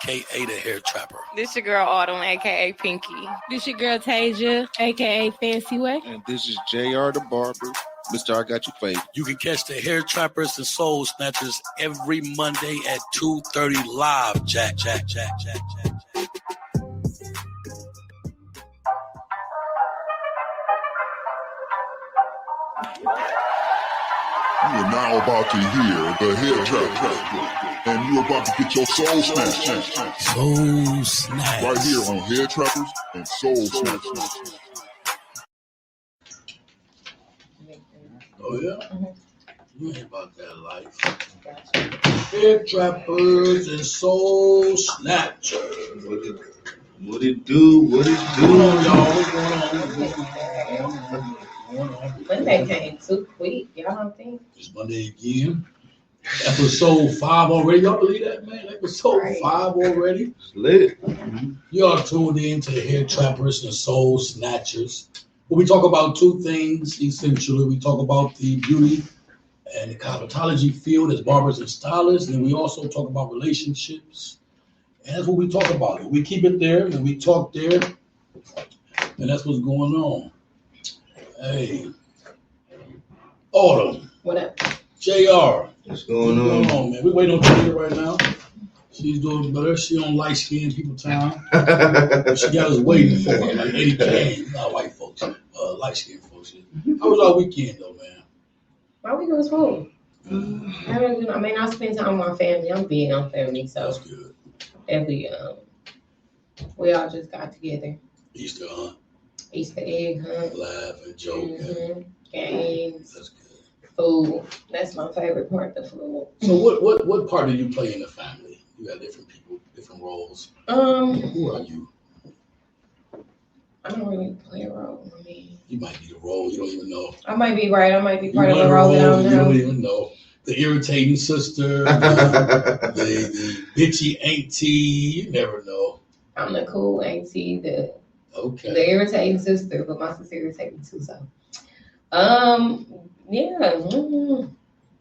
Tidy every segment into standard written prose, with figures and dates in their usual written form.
K.A. the Hair Trapper. This your girl Autumn, aka Pinky. This your girl Tasia, aka Fancy Way. And this is JR the Barber. Mr. I Got You Fade. You can catch the Hair Trappers and Soul Snatchers every Monday at 2:30 live. Jack. You are now about to hear the Hair Trappers, and you're about to get your soul snatched. Soul Snatch. Right here on Hair Trappers and Soul Snatchers. Oh, yeah? You ain't about that life. Hair Trappers and Soul Snatchers. What it do? What's going on, y'all? What's going on? Monday came too quick. Y'all don't think? It's Monday again. Episode 5 already. Y'all believe that, man? Episode 5 already. It's lit. Y'all tuned in to the Hair Trappers and Soul Snatchers. Where we talk about two things, essentially. We talk about the beauty and the cosmetology field as barbers and stylists. And we also talk about relationships. And that's what we talk about. We keep it there and we talk there. And that's what's going on. Hey, Autumn. What up? JR. What's going on? Man? We waiting on Taylor right now. She's doing better. She on light skinned people time. She got us waiting for her, like Eddie Kane, not white folks, light skinned folks. How was our weekend though, man? My weekend was cool. I mean, I spent time with my family. I'm big on family, so That's good. and we all just got together. Easter hunt, Easter egg hunt. laughing, joking. Games. That's good. Food. That's my favorite part, the food. So what part do you play in the family? You got different people, different roles. Who are you? I don't really play a role. I mean, You might be the role, you don't even know. I might be right. I might be part You of the might role that I role, don't you know. don't even know. The irritating sister, the bitchy auntie, you never know. I'm the cool auntie, the Okay. irritating sister, but my sister irritates me too. So, yeah.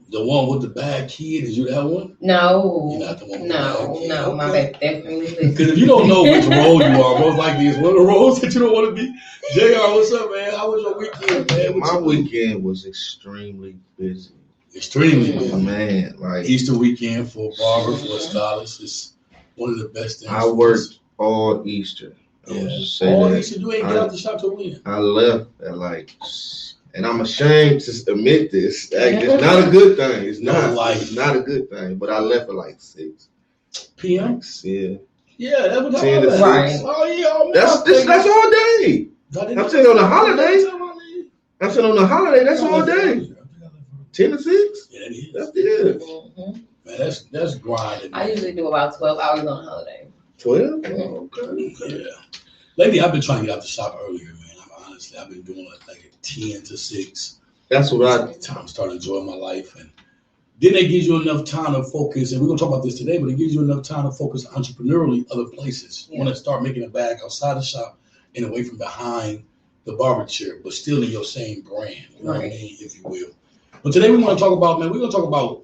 The one with the bad kid, is you that one? No, You're not the one with the bad kid. no. My Okay. baby definitely listens. Because if you don't know which role you are, most likely it's one of the roles that you don't want to be. JR, what's up, man? How was your weekend, man? My weekend was extremely busy. Extremely busy. Man, like Easter weekend for a barber, for a stylist, is one of the best things. I worked all Easter. I Yeah. was just saying Oh, that. you said you ain't get out the shop till when? I left at like, and I'm ashamed to admit this. It's not a good thing. It's not. Like- It's not a good thing. But I left at like 6 PM? Yeah. Yeah, that was 10 to 6. Right. Oh, yeah. Oh, man, That's all day. I'm saying on a holiday. I'm saying on a holiday. That's all day. 10 to 6. Yeah, that is. That's it. Mhm. Man, that's grinding. I usually do about 12 hours on a holiday. 12. Okay. Yeah. Lately, I've been trying to get out the shop earlier, man. I've been doing like 10 to 6. That's what I. Time to start enjoying my life, and then it gives you enough time to focus. And we're gonna talk about this today, but it gives you enough time to focus entrepreneurially other places. You want to start making a bag outside the shop and away from behind the barber chair, but still in your same brand. You know what I mean, if you will. But today we want to talk about, man. We're gonna talk about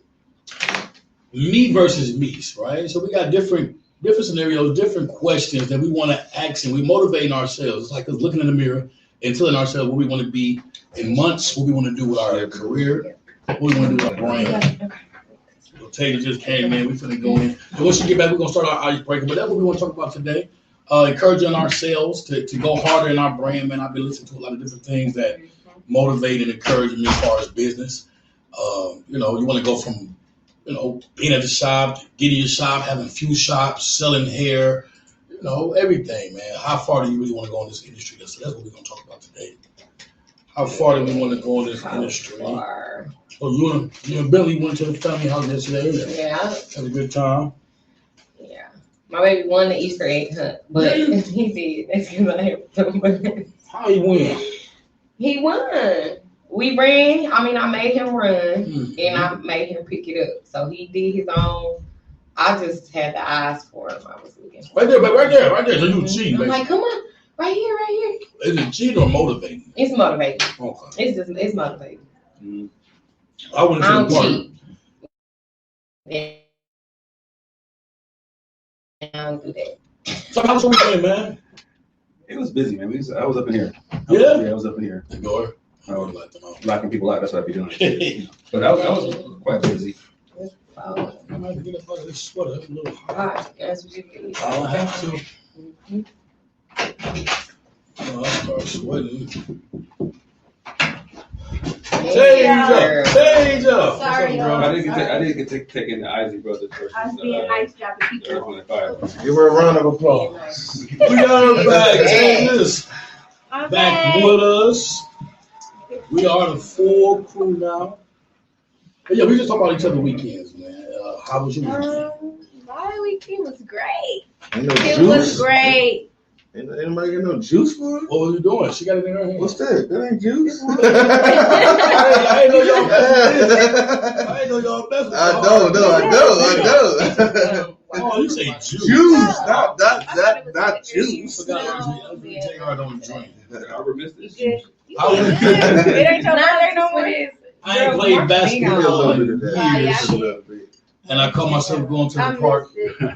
me versus me, right? So we got different scenarios, different questions that we want to ask, and we motivating ourselves. It's like us looking in the mirror and telling ourselves what we want to be in months, what we want to do with our career, what we want to do with our brand. So Taylor just came in, we finna go in. And once you get back, we're gonna start our icebreaker. But that's what we want to talk about today. Encouraging ourselves to go harder in our brand, man. I've been listening to a lot of different things that motivate and encourage me as far as business. You want to go from being at the shop, getting your shop, having a few shops, selling hair, everything, man. How far do you really want to go in this industry? So that's what we're going to talk about today. How far do we want to go in this industry? So you and Billy went to the family house yesterday. Yeah. Had a good time. Yeah. My baby won the Easter egg hunt, but he did. That's because I helped him. How he win? He won. We ran. I made him run, Mm-hmm. and I made him pick it up. So he did his own. I just had the eyes for him. I was looking. Right there, right there. So you cheating, I'm basically. like, come on, right here. Is it cheating or motivating? It's motivating. Okay. It's motivating. I went to I the don't park. cheat. down do that. So how was your weekend, man? It was busy, man. I was up in here. Yeah? Yeah, I was up in here. The door. I was locking people out. That's what I'd be doing. But I was quite busy. Oh, I might get up out of this sweater. It's a little hot. God, that's what you do. I'll have to. Oh, I start sweating. Change up. Sorry, I didn't get to take in the Isaac Brothers versus I was being nice, dropping people. Earth, Wind and Fire. Give her a round of applause. We got her back. Change this. I'm Back with us. We are the full crew now. But yeah, we just talk about each other weekends, man. How was your weekend? My weekend was great. Ain't no It juice. was great. Ain't anybody got no juice for it? What was you doing? She got it in her hand. What's that? That ain't juice. I ain't know y'all messing. I ain't know y'all messing. I know. Oh, you say juice. Juice, not juice. Forgot JR don't drink. Albert missed this. You How was good. it? It ain't your Nah, birthday no that's more. what it is. I ain't played basketball in Yeah. years, and I caught myself going to the park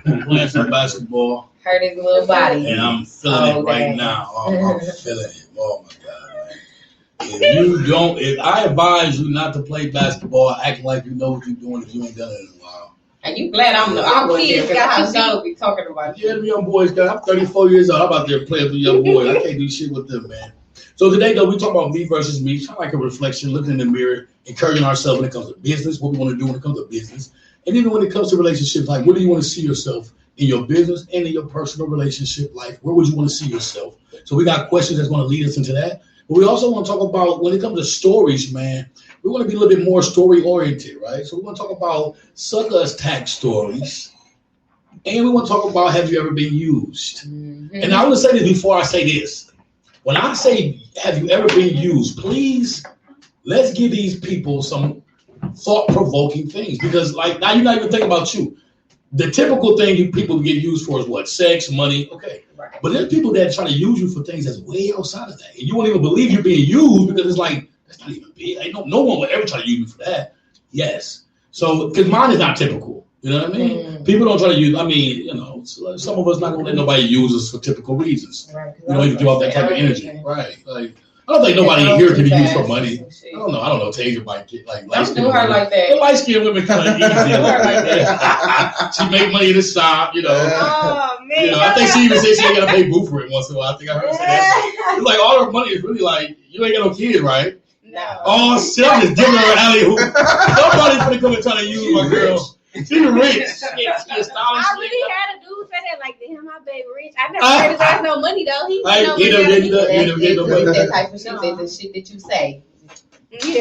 and playing some basketball, Hurt his little body. and I'm feeling it right dang. now. Oh, I'm feeling it. Oh my God, man. If I advise you not to play basketball, acting like you know what you're doing if you ain't done it in a while. And you glad I'm there because I sure be talking about Yeah, you. them young boys, guys. I'm 34 years old. I'm out there playing with the young boys. I can't do shit with them, man. So today, though, we talk about me versus me. Kind of like a reflection, looking in the mirror, encouraging ourselves when it comes to business, what we want to do when it comes to business. And even when it comes to relationships, like where do you want to see yourself in your business and in your personal relationship life? Where would you want to see yourself? So we got questions that's going to lead us into that. But we also want to talk about when it comes to stories, man, we want to be a little bit more story oriented, right? So we want to talk about sucker-attack stories. And we want to talk about have you ever been used? And I want to say this before I say this. When I say have you ever been used, please let's give these people some thought-provoking things, because like now you're not even thinking about you. The typical thing people get used for is what? Sex, money, okay. Right. But there's people that try to use you for things that's way outside of that, and you won't even believe you're being used because it's like that's not even big. No one would ever try to use me for that. Yes. So because mine is not typical. You know what I mean? People don't try to use. I mean, you know, some of us not gonna let nobody use us for typical reasons. Right. You don't even give off that type of energy, right? Like I don't think nobody here can be used for money. I don't know. Tasia might get like light Don't skin do her women. like that. Light skinned women kind of easy. Like that. She make money in the shop, you know. Oh, man. You know, I think she even said she ain't gotta pay boo for it once in a while. I think I heard her say that. It's like all her money is really like you ain't got no kid, right? No. Oh shit, I'm just giving her an alley hoop. Nobody's gonna come and try to use my girl. She rich. She a I really had a dude say that, like, damn, my baby rich. I never heard his ass no money, though. He He Get don't get that type of shit. That's the shit that you say.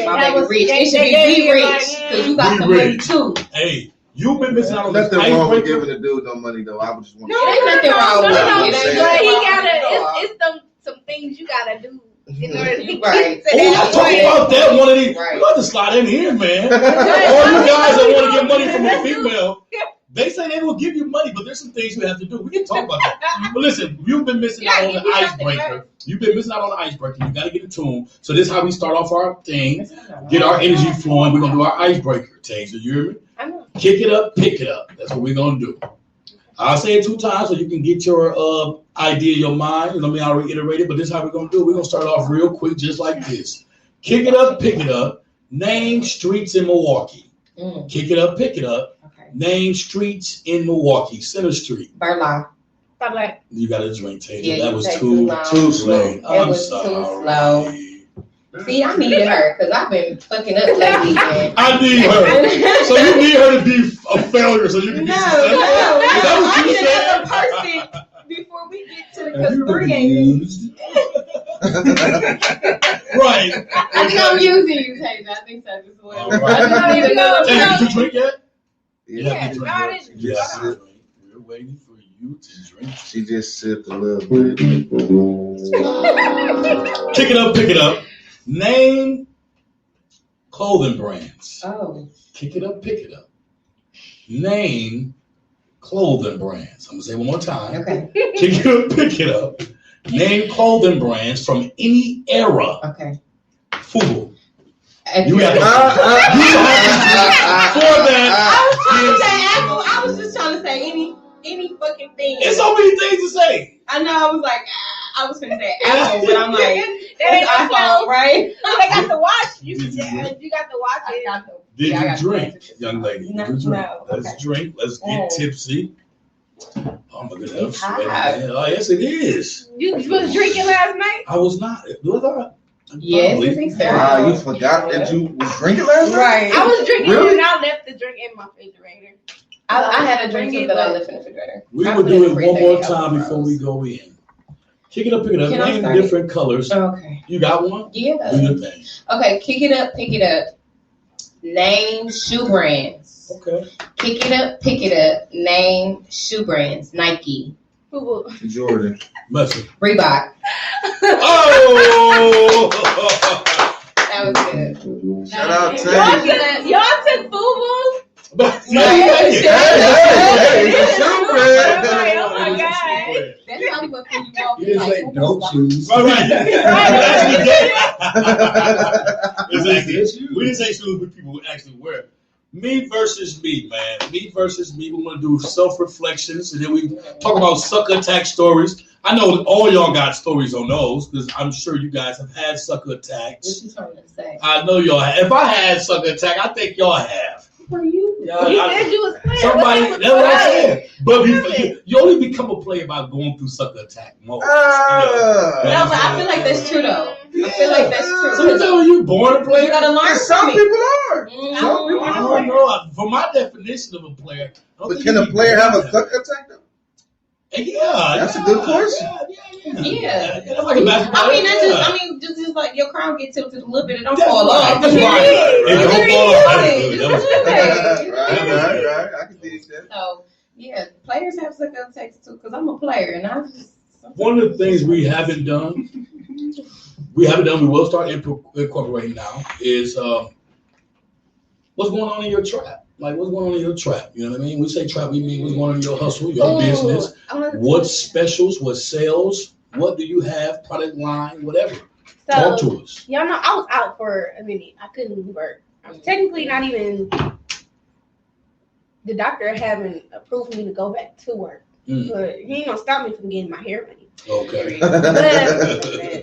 My baby rich. It It should be rich because you got some money too. Hey, you've been missing out on Nothing this wrong with icebreaker. giving a dude no money though. I would just want. No, ain't nothing wrong with it. But he gotta, it's some things you gotta do in order to get Right. to Oh, that talk point. about that one of these. Right. You got to slide in here, man. All you guys that want to get money from a female, they say they will give you money, but there's some things you have to do. We can talk about that. But listen, you've been missing out on the icebreaker. You've been missing out on the icebreaker. You got to get a tune. So this is how we start off our thing. Get our energy flowing. We're gonna do our icebreaker, Tasia. You hear me? I know. Kick it up, pick it up. That's what we're gonna do. I'll say it 2 times so you can get your idea in your mind. You know what I mean? I'll reiterate it, but this is how we're gonna do it. We're gonna start off real quick, just like this. Kick it up, pick it up. Name streets in Milwaukee. Kick it up, pick it up. Okay. Name streets in Milwaukee. Center Street. Burla. Stop like, You got a drink, Tasia. Yeah, that you was take too too slow. It was too slow. See, I needed her because I've been fucking up lately, man. I need her. So you need her to be a failure so you can No, get successful? Is that what I you need said? another person before we get to the Have you because been 3 ain't. used? Right. I think I'm using you, Tasia. I think so as well. All right. I just need another Tasia, did you person. drink yet? Yeah, you no, drink I yet? didn't. Yes. We're waiting for you to drink. She just sipped a little bit. Kick it up, pick it up. Name clothing brands. Oh. Kick it up, pick it up. Name clothing brands. I'm going to say it one more time. Okay. Kick it up, pick it up. Name clothing brands from any era. Okay. Fubu. If You you have to. For that. I was trying to say any fucking thing. There's so many things to say. I know. I was like, I was gonna say Apple, but I'm like, That ain't that's no iPhone, right? They got to watch. You Yeah. you got to watch I it. got the- Did Yeah, I you got drink, the- young lady? No, Did you drink? no, Let's okay. drink. Let's get tipsy. Oh my goodness. I'm It's sweating, hot. man. Oh, yes, it is. You was drinking last night? I was not. Was I? Yes, Probably. I think so. Wow, you forgot that you was drinking last night? Right. I was drinking Really? and I left the drink in my refrigerator. I had a drink Drink that it, I but- left in the refrigerator. We I will put it do in it the one freezer, more it time was before we go in. Pick it up, pick it up. Can I Name start it? different colors. Okay. You got one? Yeah. Do your thing. Okay, kick it up, pick it up. Name shoe brands. Okay. Kick it up, pick it up. Name shoe brands. Nike, Jordan. Message. Reebok. Oh! That was good. Shout out Y'all Tay. took FUBU? Oh my God. That's probably what you walk You in didn't like. say oh, dope wow. shoes. All right. Exactly. We didn't say shoes what people actually wear. Me versus me, man. Me versus me. We're gonna do self-reflections, and then we talk about sucker attack stories. I know all y'all got stories on those because I'm sure you guys have had sucker What attacks. you trying to say? I know y'all have. If I had sucker attack, I think y'all have. For you? Y'all- You I- said you was playing. Somebody, What that's what I happened? said. But you only become a player by going through sucker attack mode. No, but I feel like that's true though. I feel like that's true. So you tell me you born a You player? gotta learn Some from it. people are. Some people I don't know. For my definition of a player, I don't But think can you a player have a that. sucker attack though? Yeah, That's a good question. Yeah. That's like a basketball. I mean, that's just. I mean, just like your crown get tilted a little bit, it don't That's fall right. off. That's right. You It don't can fall use off. it. That was Okay. Right. I can dig that. So yeah, players have sucker attacks too. Because I'm a player, and I just. One of the things we haven't done, we will start incorporating now, is what's going on in your trap? Like, what's going on in your trap? You know what I mean? We say trap, we mean what's going on in your hustle, your business. What specials, what sales, what do you have, product line, whatever. Talk to us. Y'all know I was out for a minute. I couldn't work. I'm technically not even. The doctor haven't approved me to go back to work, but he ain't gonna stop me from getting my hair money. Okay.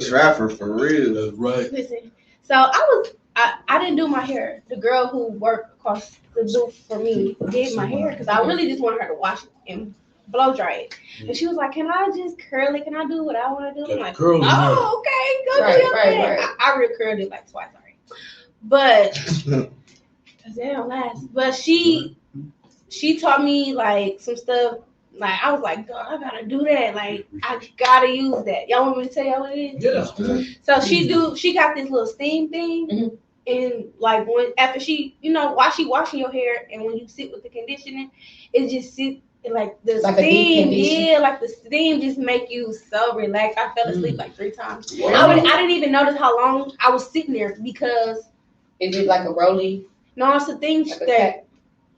Trafford for real. That's right. Listen, so I didn't do my hair. The girl who worked across the booth for me did my hair because I really just wanted her to wash it and blow dry it. And she was like, "Can I just curl it? Can I do what I want to do?" I'm like, Curl your hair. "Oh, okay, go Right, do your right, thing." right. I recurled it like twice already, but because they don't last. But she taught me like some stuff. Like I was like, "God, I gotta do that. Like I gotta use that." Y'all want me to tell y'all what it is? Yeah. So she got this little steam thing, and like after she, while she washing your hair, and when you sit with the conditioning, it just sit like the Like a deep steam, condition. like the steam just make you so relaxed. I fell asleep like 3 times. Wow. I didn't even notice how long I was sitting there because Is it like a rolly? no, it's a thing Like a that.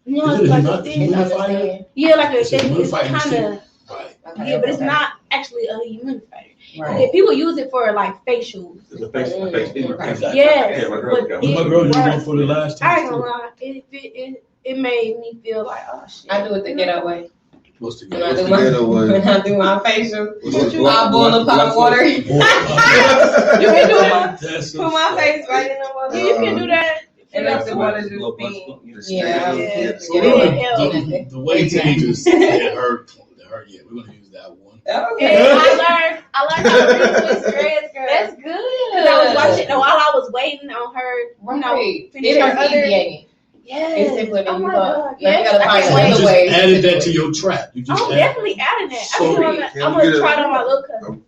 No, Is it's it like a not thing. humidifier? Yeah, like a It's a thing. It's humidifier kind of Right. yeah, but it's not actually a humidifier. Right. Yeah, people use it for like facials. It's a face steamer. Exactly. Yes, Yeah, my girl but got What's my it girl you works. going for the last I time? ain't gonna lie, it made me feel like, oh shit. I do it to get away. What's the When I good? do my Getaway. when I do my facial, What you- I boil a pot of water. You can do it. That's Put my face right in the water. You can do that. And let the water just Little spin. buzz- Yeah. Yeah. So the way Tay just said her, yeah, we're gonna use that one. Okay. And I learned how to do with dreads, girl. That's good. Because I was watching while I was waiting on her, Right. finish It her comes other. easy, ain't it? Yes. It's simpler than Oh you my thought. God. Now you Yes. gotta I find can't You wait. another just way. added that to your trap. You just I'm added. definitely adding that. So- I'm gonna try it on my little cousin.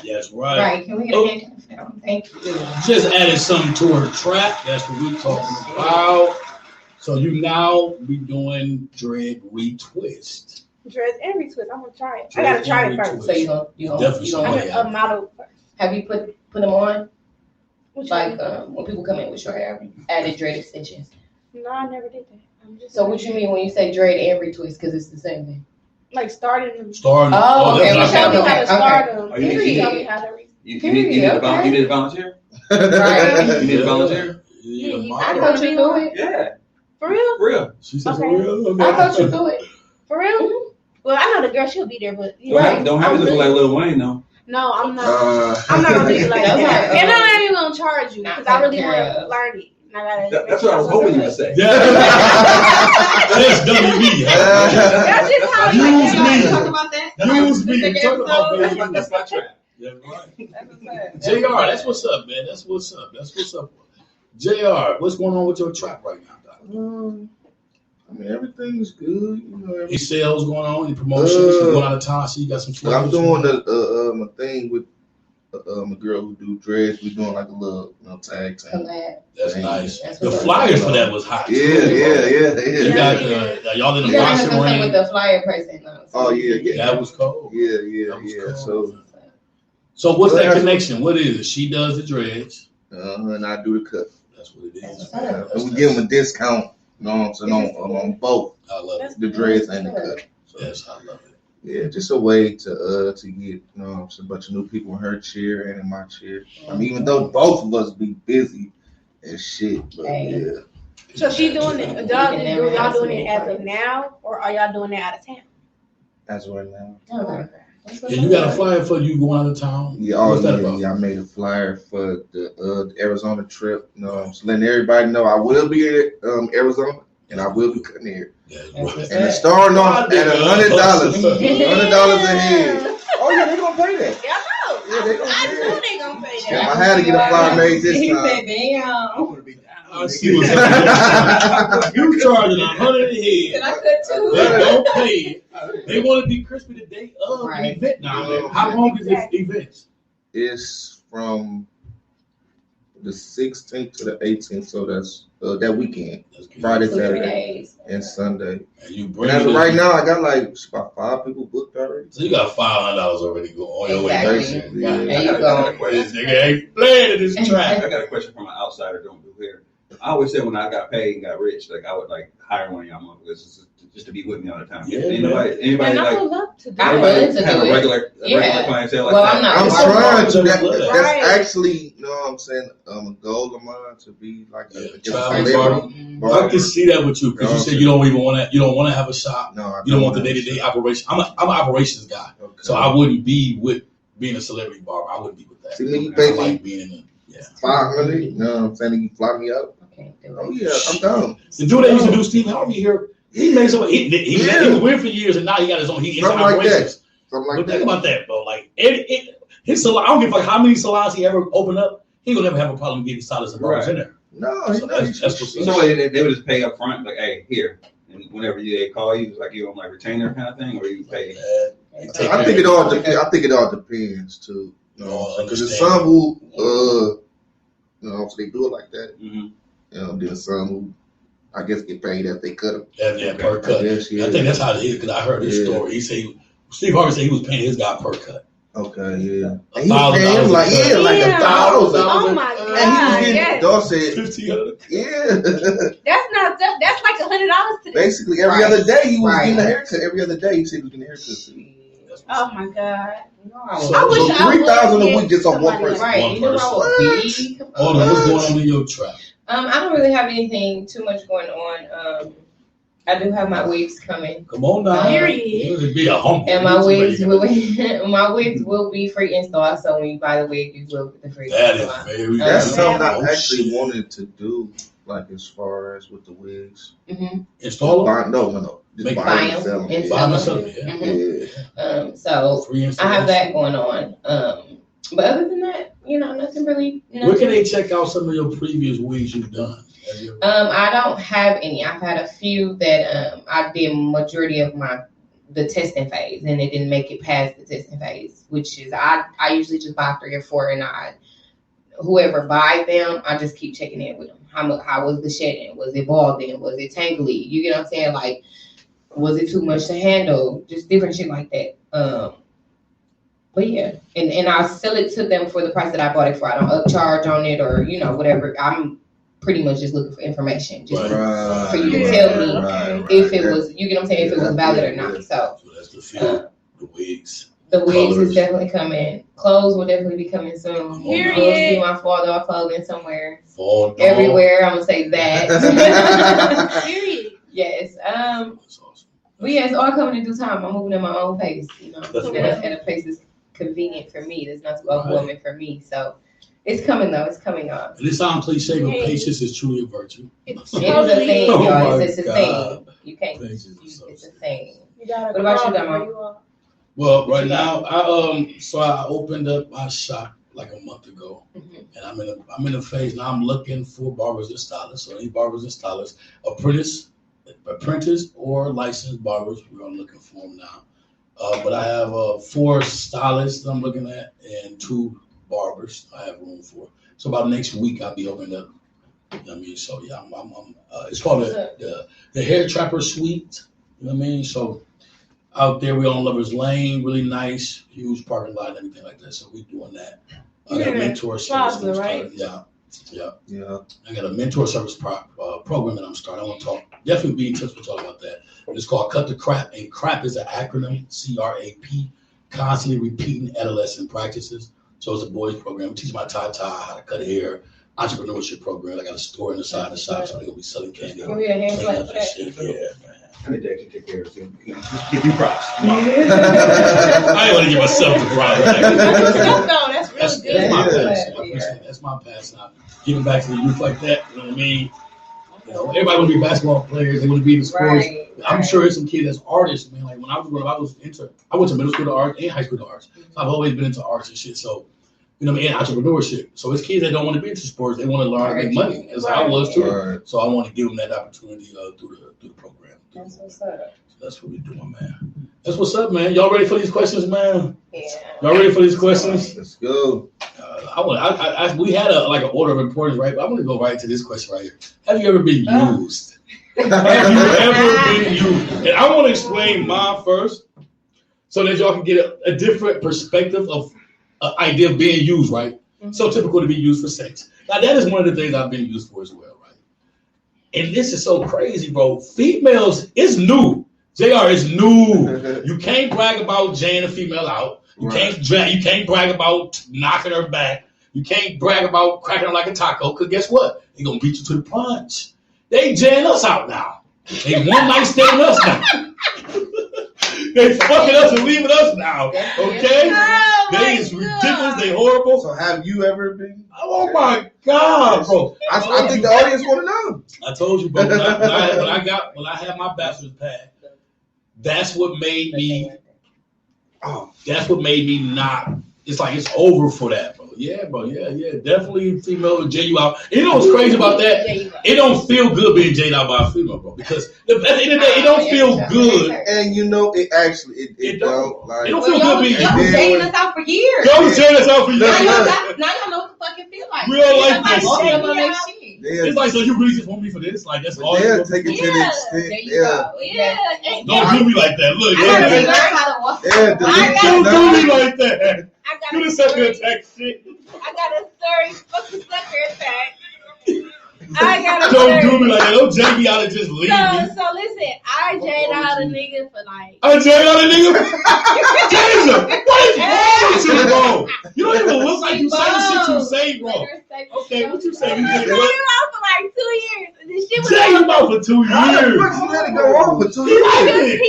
That's right. Right. Can we get a hand? Thank you. Just added something to her trap. That's what we're talking about. So you now be doing dread retwist. Dreads and retwist. I'm gonna try it. I gotta try it first. So you gonna Definitely I'm somebody a model first. have you put them on? Which Like one? when people come in with short hair, added dread extensions. No, I never did that. I'm just So what you mean when you say dread and retwist? Because it's the same thing. like starting them. Starting. Oh, okay, that's She what told me I how thought. to start them. Oh, you need- She told me how to read. You need to volunteer? Right. You need to volunteer? Yeah, Yeah, I model. coach you through it. Yeah, For real? for real. She said Okay. for real. I coach you through it. For real? Well, I know the girl, she'll be there, but Don't have it look like Lil Wayne though. No, I'm not. I'm not gonna do you like that. And I'm not even gonna charge you because I really want to learn it. That's what I was hoping you would say. Yeah. That's WB. That's just how Use me. Talk about that. Use me. Talk about baby. That's my trap. Yeah, right. JR, that's what's up, man. That's what's up. JR, what's going on with your trap right now, Doc? I mean, everything's good. You know, Any sales going on? Any promotions? You going out of town? I see you got some. I'm doing a thing with a girl who do dreads. We doing like a little tag team. That's nice. That's The what's flyers for that was hot. Yeah. You got y'all in the You gotta have boxing something with ring. the flyer person though. Oh yeah. That was cold. Yeah. That was cool. So, So what's that connection? What is it? She does the dreads. and I do the cut. That's what it is. And we give them a discount. You know what I'm saying on both I love it. the dreads and the cut. So, Yes, I love it. yeah, just a way to get a bunch of new people in her chair and in my chair. I mean, even though both of us be busy as shit, but yeah. So she doing it. Y'all doing it as of now, or are y'all doing it out of town? As right now. Okay. And you got a flyer for you going out of town? Yeah, What's that about? I made a flyer for the Arizona trip. You know, I'm just letting everybody know I will be at Arizona and I will be cutting hair. Yeah, And it's starting off at $100. $100 a head. Oh yeah, they gonna pay that. Yeah, I know. Yeah, they gonna I pay knew that. they gonna pay Yeah, that. I had to get a flyer made this He time. said, "Damn." I see what's up. You charging $100 a Can head. I cut too? They don't pay it. They want to be crispy the day of the Right. event down there. How long is this event? It's from the 16th to the 18th, so that's that weekend, That's good. Friday, 2 3 Saturday, days. and Sunday. And you And bring as it of in. right now, I got like about 5 people booked already. So you got $500 already go on your way. Exactly. Basically, Yeah. yeah. There you I got go. a question. This nigga ain't playing in this track. I got a question from an outsider don't do hair. I always said when I got paid and got rich, like I would like hire one of y'all motherfuckers just to be with me all the time. Yeah, And anybody I like would love to do anybody it. have a regular clientele like Well, that? I'm not- I'm trying to. Right. That's actually, you know what I'm saying, a goal of mine to be like Yeah, a travel celebrity I can see that with you because you said you don't even want to. You don't want to have a shop. No, You don't want the day-to-day operation. I'm an operations guy, Okay. so I wouldn't be with being a celebrity barber. I wouldn't be with that. See, nigga, I pay like me being in the. Yeah. 500. You know what I'm saying? You fly me out. Okay, do Oh it. yeah, I'm down. The dude that used to do Steve Harvey here, he made some. He Yeah. was weird for years, and now he got his own. He's Something like operations. Something But like think that. about that, bro. Like his salon. I don't give a fuck how many salons he ever opened up. He will never have a problem getting stylists and barbers in there. No, So you know, that's what's up. So they would just pay up front, like, hey, here. And whenever they call you, it's like you on like retainer kind of thing, or you pay. I think it all. I think it all depends too. You know, because there's some who, so they do it like that. Mm-hmm. You know, there's some who, I guess, get paid as they cut them. Yeah, per cut. Yes, yeah. I think that's how it is because I heard his Yeah. story. He said Steve Harvey said he was paying his guy per cut. Okay, yeah. And $1,000 he was paying him like, a cut. like Yeah. $1,000. Oh my And he was god! getting, Yes. dog said, $1,500. yeah. That's like $100 today. Basically, every Right. other day he was Right. getting a haircut. Every other day he said he was getting a haircut. Oh my god! So- I wish So I would 3,000 a get week just on one somebody person. like- Right, One you know person. I would be. Hold on, what's going on in your trap? I don't really have anything too much going on. I do have my wigs coming, Come on now. Period. It'd be a humble. and my wigs will be free install. So when you buy the wig, you will get the free That install. is very. That's Yeah. something I Oh, actually shit. wanted to do, like as far as with the wigs. Mm-hmm. Install them. No. Just Make- buy Buy and 'em sell 'em. and Buy sell them, 'em. sell them, yeah. Mhm. Yeah. So Free I installation. have that going on. But other than that, nothing really. Where can they check out some of your previous wigs you've done? Have you ever- I don't have any. I've had a few that I did majority of the testing phase, and it didn't make it past the testing phase, which is I usually just buy 3 or 4, and whoever buy them, I just keep checking in with them. How was the shedding? Was it balding? Was it tangly? You get what I'm saying? Like, was it too much to handle? Just different shit like that. But yeah, and I sell it to them for the price that I bought it for. I don't upcharge on it or whatever. I'm pretty much just looking for information, just Right. for you to Yeah. tell me Right. if it was, you get what I'm saying, if it was valid or not. So So that's the feel. The wigs. the wigs Colors. is definitely coming. Clothes will definitely be coming soon. Period. You'll see my fall dog clothing somewhere, Fall dog. everywhere. I'm gonna say that. Period. Yes. That's awesome. But yeah, it's all coming in due time. I'm moving at my own pace, you know, That's and right. at a pace that's convenient for me. That's not overwhelming for me. So it's coming though. It's coming on. And this sounds cliche, but patience is truly a virtue. It's It is a thing, Oh y'all. my It's a God. thing. You can't. Patience is so It's a thing. You gotta What about you, go Damo? where you are. Well, right now, I opened up my shop like a month ago, Mhm. and I'm in a phase now. I'm looking for barbers and stylists. So any barbers and stylists, apprentice or licensed barbers, I'm looking for them now. But I have 4 stylists I'm looking at and 2 barbers I have room for. So about next week I'll be opening up. You know what I mean? So yeah, it's called the Hair Trapper Suite. You know what I mean? So out there, we're on Lovers Lane, really nice, huge parking lot and everything like that. So we're doing that. I got a mentor service. Plaza, that I'm right? starting. Yeah. Yeah. I got a mentor service program that I'm starting. I want to definitely be in touch with y'all about that. It's called Cut the Crap, and CRAP is an acronym, CRAP, constantly repeating adolescent practices. So it's a boys program. I teach my tie, how to cut hair, entrepreneurship program. I got a store in the side of the shop, so they're going to be selling candy. Oh yeah, hands clean like up and that. shit. Yeah, man. I need to actually take care of him. Just give you props. I ain't want to give myself the prize. That's That's really good. my Yeah. passion. I appreciate it. That's my passion. Giving back to the youth like that. You know what I mean? You know, everybody want to be basketball players. They want to be in sports. Right. I'm sure there's some kids that's artists, man. Like when I went to middle school to art and high school to arts. So I've always been into arts and shit. So, you know what I mean? And entrepreneurship. So it's kids that don't want to be into sports. They want to learn how to make money. As I was too. Right. So I want to give them that opportunity through the program. That's what's up. So that's what we're doing, man. That's what's up, man. Y'all ready for these questions, man? Yeah. Y'all ready for these questions? Let's go. We had an order of importance, right? But I'm gonna go right to this question right here. Have you ever been used? Have you ever been used? And I want to explain mine first, so that y'all can get a different perspective of idea of being used, right? Mm-hmm. So typical to be used for sex. Now that is one of the things I've been used for as well, right? And this is so crazy, bro. Females is new. JR is new. You can't brag about jaying a female out. You can't brag about knocking her back. You can't brag about cracking her like a taco, because guess what? They're going to beat you to the punch. They jaying us out now. They one night standing us now. They fucking us and leaving us now. Okay? They is ridiculous. They horrible. So have you ever been? Oh my God, bro. I think the audience want to know. I told you, bro. When I had my bachelor's pad, that's what made me. That's what made me not. It's like it's over for that, bro. Yeah, bro. Yeah. Definitely, female will jay you out. You know what's crazy about that? It don't feel good being jayed out by a female, bro. Because at the end of the day, it don't feel good. And you know, it actually it don't. Like, It don't feel good being Y'all used. was dating us out for years. Y'all was jaying us out for Now years. y'all know what the fucking feel like. We don't like Like, this walking shit. up on that shit. It's like, so you really just want me for this? Like that's all. they'll You take it to the There extent. you go. Yeah. don't do me like that. Look, I gotta yeah. learn how to walk. Don't do me like that. I got You a the sucker story. attack shit. I got a story. Fuck the sucker attack. I got a Don't do story. me like that. Don't jay me out and just leave me. So listen, I jayed out a nigga for like. I jay out a nigga. Taser, what is wrong with you, bro? You don't even look like you say the shit you say, bro. Okay, what you say? You I jay jayed what? out for like 2 years. And this shit was Jay him out for 2 How the years. fuck you let it go on for 2 He years? did.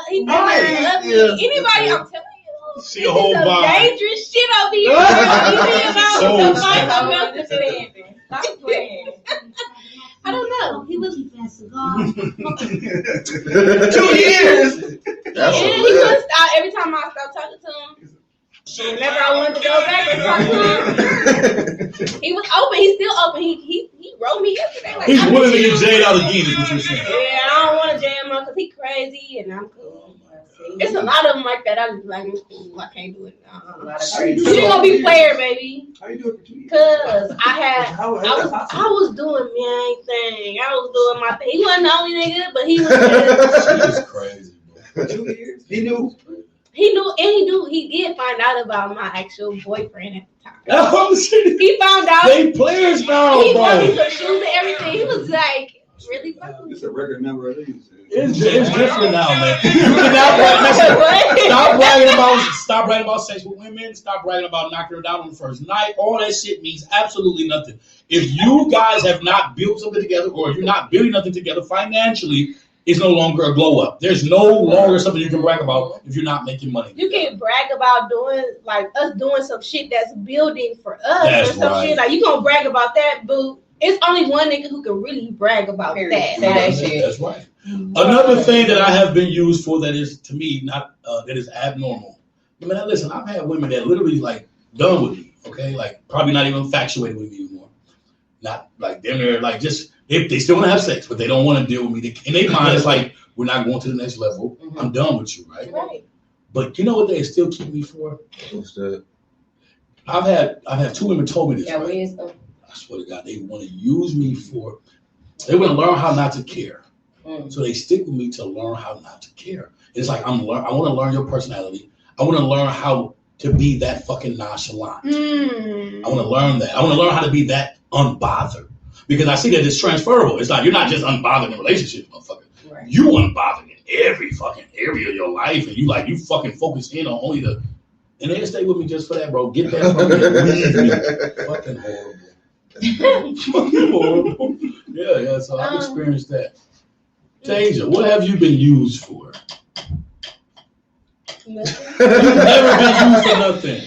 He Right. loved me. Yeah. Anybody, I'm telling you. She This a whole is some vibe. dangerous shit over here. So You sad. I'm understanding. Stop playing. I don't know. He was. 2 years. That's And he would stop every time I stopped talking to him. Whenever I wanted to go back and talk to him, he was open. He's still open. He wrote me yesterday. Like, He's I willing to miss get you. jayed out again, is what you're saying. Yeah, I don't want to jam him because he crazy and I'm cool. It's a lot of them like that. I just like, I can't do it. You ain't gonna be player, baby. How you do it for 2 years? Cause I was doing my thing. I was doing my thing. He wasn't the only nigga, but he was. That's crazy, bro. 2 years? He knew. He knew, and he did find out about my actual boyfriend at the time. Oh, shit. He found out. They players now, He bought me bro. some shoes and everything. He was like, really fucking. It's a record number of these. It's different now, man. You cannot stop bragging about sex with women. Stop bragging about knocking her down on the first night. All that shit means absolutely nothing. If you guys have not built something together, or if you're not building nothing together financially, is no longer a glow up. There's no longer something you can brag about if you're not making money. You can brag about doing like us doing some shit that's building for us That's or some right. shit. Like you gonna brag about that, boo. It's only one nigga who can really brag about Period. that. Say that Like, shit. That's right. Another thing that I have been used for that is to me not that is abnormal. I mean, listen, I've had women that literally like done with me. Okay, like probably not even infatuated with me anymore. Not like they're like just if they still want to have sex, but they don't want to deal with me. In their mind, it's like we're not going to the next level. Mhm. I'm done with you, right? right. But you know what they still keep me for? What's that? I've had two women told me this. Yeah, Right? wisdom. I swear to God, they want to use me for. They want to learn how not to care, Mm. so they stick with me to learn how not to care. It's like I want to learn your personality. I want to learn how to be that fucking nonchalant. I want to learn that. I want to learn how to be that unbothered because I see that it's transferable. It's like you're not just unbothered in relationships, motherfucker. Right. You unbothered in every fucking area of your life, and you fucking focus in on only the. And they stay with me just for that, bro. Get that from me. Leave me. Fucking horrible. Fucking horrible. Yeah. So I've experienced that. Tasia, what have you been used for? Nothing. You've never been used for nothing.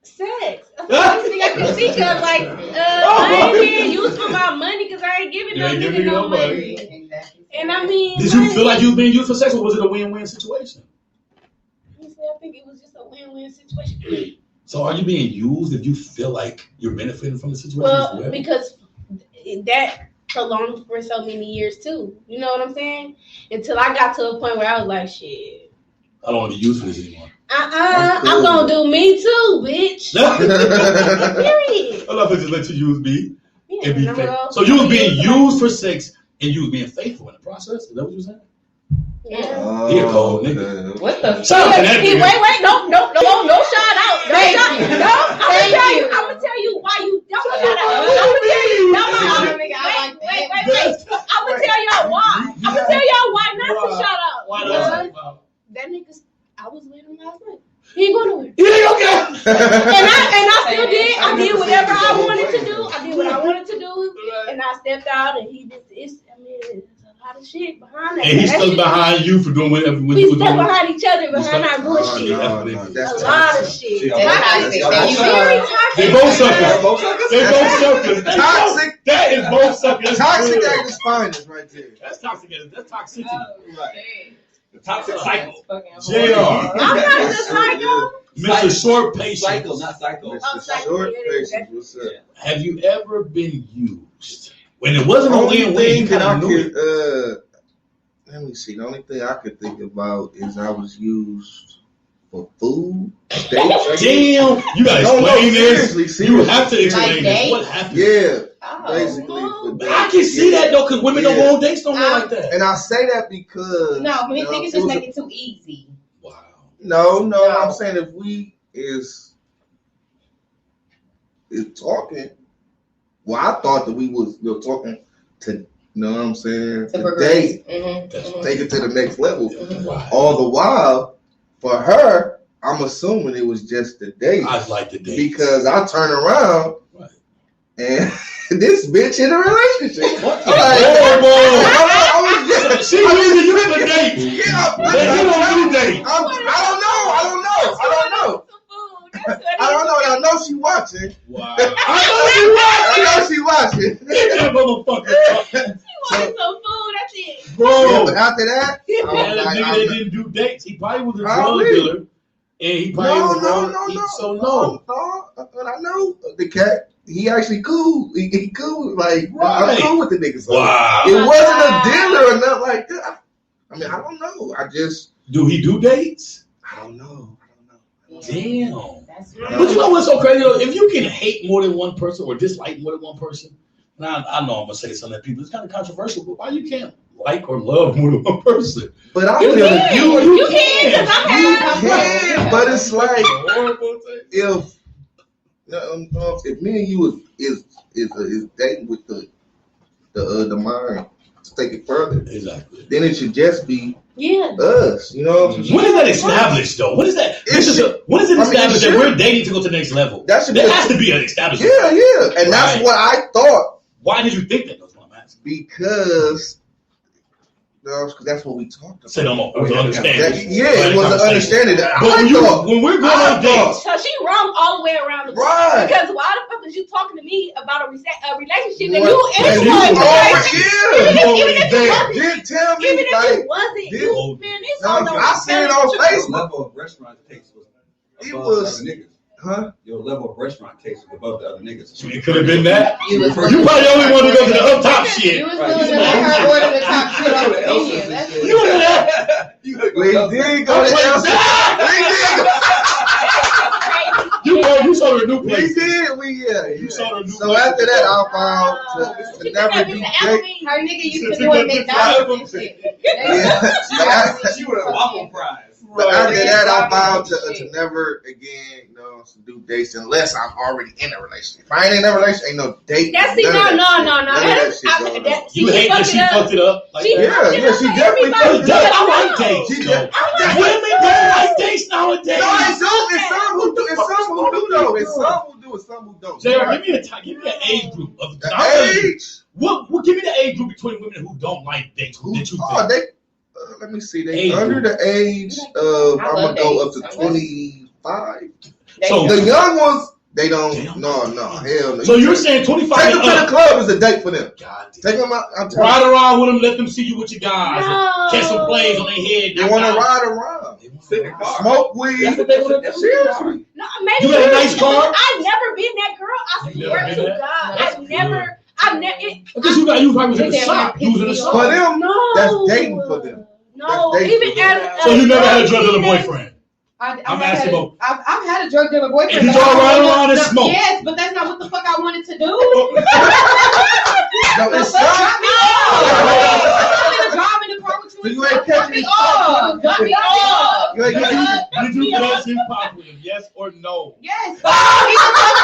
Sex. That's the only thing I can think of. Like, I ain't being used for my money because I ain't giving You no ain't nigga giving no no money. money. Exactly. And I mean, Did you money- feel like you were being used for sex, or was it a win-win situation? Honestly, I think it was just a win-win situation. So are you being used if you feel like you're benefiting from the situation as Well, well? because that prolonged for so many years too. You know what I'm saying? Until I got to a point where I was like, shit. I don't want to be used for this anymore. I'm gonna do me too, bitch. Period. I'm not going to just let you use me Yeah, and be and I'm faithful. gonna- So you was being used for sex and you was being faithful in the process? Is that what you saying? Yeah. He a cold nigga. Okay. What the? Shout out to that Wait, nigga. no shout out. No Thank shout you. No, Thank you. I'm gonna tell you why you don't Shout shout out. out. I'm gonna tell you. No, I I'm like that. wait. I'm gonna tell y'all why. I'm gonna tell y'all why not to Why? shout out. Why Because not? that nigga, I was with him last night. He ain't going nowhere. Yeah, okay. And I still did. I did whatever I wanted to do. I did what I wanted to do, and I stepped out. And he just, it's a lot of shit behind that. And he That stuck shit- behind you for doing whatever when We you were stuck doing. behind each other behind our Oh, bullshit. no, that's A lot of toxic. shit. That's toxic. That's Very toxic. toxic. They both suckers. They're both suckers? They both suckers. They Toxic. both- That is both suckers. Toxic That's at its finest right there. That's toxic. That's toxicity. The toxic cycle. JR. I'm not just psycho. Mr. Short Patience. Cycle, not psycho. Mr. Short Patience, what's up? Have you ever been used? When it wasn't a Only win-win, thing you that kind I of knew could, it. let me see. The only thing I could think about is I was used for food. Steaks, I guess. Damn, you gotta No, explain this. seriously, You seriously. have to explain Like this. What dates? happened? Yeah, Oh. basically. no. for But I dates, can see yeah. that though, because women don't Yeah. go on dates no more like that. And I say that because No, but he think it's it just was a- make it too easy. Wow. No, I'm saying if we is talking, well, I thought that we was talking to, you know what I'm saying, To to progress. date, Mm-hmm. take it to the next level. Wow. All the while, for her, I'm assuming it was just a date I'd like to date. because I turn around Right. and this bitch in a relationship. What? I'm like, Horrible. I was just, She using you for dates. yeah, They don't do dates. I don't know. I know she watching. Wow. I know she watching. That motherfucker. Wanted some food. That's it. Yeah, Bro. but after that, Yeah, I'm that like, nigga that didn't do dates. He probably was a Oh, drug really? dealer. And he probably was no. So no. I know the cat. He actually cool. He cool. Like Right. I'm cool with the niggas. So Wow. it wasn't a dealer or nothing like that. I mean, I don't know. Do he do dates? I don't know. Damn. That's But you know what's so crazy though? If you can hate more than one person or dislike more than one person, now I know I'm gonna say something that people it's kind of controversial, but why you can't like or love more than one person? But I You feel can. You can, 'cause I You have. can, but it's like Horrible thing. if me and you is dating with the mind to take it further, Exactly. then it should just be Yeah. us. You know what I'm saying? When is that established though? When is that? When is it established that we're dating to go to the next level? That should be There has to be an establishment. yeah, and that's Right. what I thought Why did you think that? That's what I'm asking. because because that's what we talked about. Say no more. It was understanding. It was an understanding. But when we're going on dates, So she wrong all the way around the board. Right. Because why the fuck is you talking to me about a relationship that Right. you And in? you Even if it wasn't, didn't tell me. even if Like, it wasn't, this- you man, it's No, all I seen it on Your Facebook. level of restaurant taste was It above was- the other niggas. Huh? Your level of restaurant taste was above the other niggas. it could have been that. You was You probably only want to go to the up top You shit. was willing to let her order the top shit on the menu. That's You know that? You gotta go We up. did go to Elsa. You saw the new We place. did. You saw the new So place. after that, I found to never be date. her nigga used to doing McDonald's and shit. Yeah. She would have waffle fries. But after that, I vowed to Shit. never again, to do dates unless I'm already in a relationship. If I ain't in a relationship, ain't no date. That's see, no. None of that shit I- going that- on. see, You she hate that fucked she it up. fucked it up like She that? fucked it Yeah, up she for definitely everybody. fucked it up. I like No. dates. She though. just- Women don't like dates nowadays. No, it's some. It's some who do. It's some who do though. It's some who do. It's some who don't. JR, give me an age group of The age. What give me the age group between women who don't like dates? Who did you Oh, think? they. Let me see. They Age under group. the age of. I I'm love gonna go up dates. to 25. So- The young ones, they don't. They don't No, hell no. So you're saying 25 Take them and to the up? club is a date for them. God damn. Take them out. I'm telling Ride around with them, let them see you with your guys. No. Catch some plays on their head. you. They want to ride around, Sit in the car. smoke weed. That's what they want to do. Seriously. No, maybe You got a nice car? I've never been that girl. I You swear never to been that? God, That's I've never. Because you probably was in the shop. You was in the For shop. them, No. that's dating for them. No, That's dating even for them. as So you never had a drug dealer boyfriend? I've asking about- I've had a drug dealer boyfriend. And did but y'all I ride don't around and know- smoke? Yes, but that's not what the fuck I wanted to do. No, it's Drop some. me off. I'm gonna drive in the car with you. So you and ain't drop catching me me. off. Drop me off. You ain't catching me. Did you catch him pop with him? Yes or no? Yes. He can fuck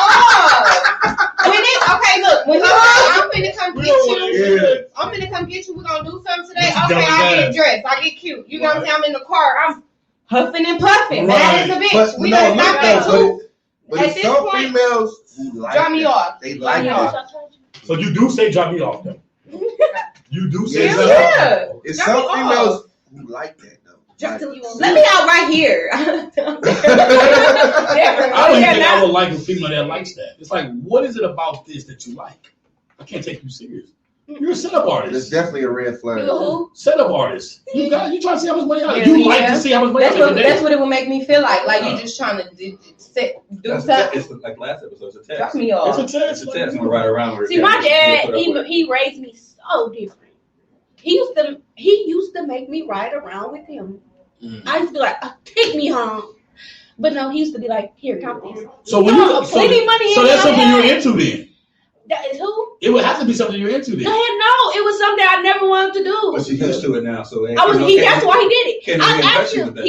off. Okay, look. When he said, I'm finna come get you. Yeah. I'm finna come get you. We're gonna do something today. Get you Okay, done with I that. get dressed. I get cute. You know what I'm Right. saying? I'm in the car. I'm huffing and puffing. Right. Mad as a bitch. But We no, done look got that though, too. but At it's this some point, females who like drop me that. off. They Drop like me that. off. So you do say drop me off though. You do say Yeah. drop me Yeah. off. It's Drop some me off. females who like that though. Drop Like, Let me out right here. I don't even think I would like a female that likes that. It's like, what is it about this that you like? I can't take you serious. You're a setup It's artist. definitely a red flag. Setup artist. You trying to see how much money Yeah, you like yeah. to see how much money That's what it would make me feel like. Like you just trying to do That's something. it's like last episode. It's a test. Drop me off. It's a test. It's a test. I'm gonna ride around with her. See, my dad, Put up with it. he raised me so different. He used to make me ride around with him. Mm. I used to be like, take me home. But no, he used to be like, here, count this. So when you plenty money. so in that's my something head. you're into then. That is who? It would have to be something you're into No, then. it was something I never wanted to do. But she's used to it now, so That's why he did it. Can't I even asked impress you him. with that.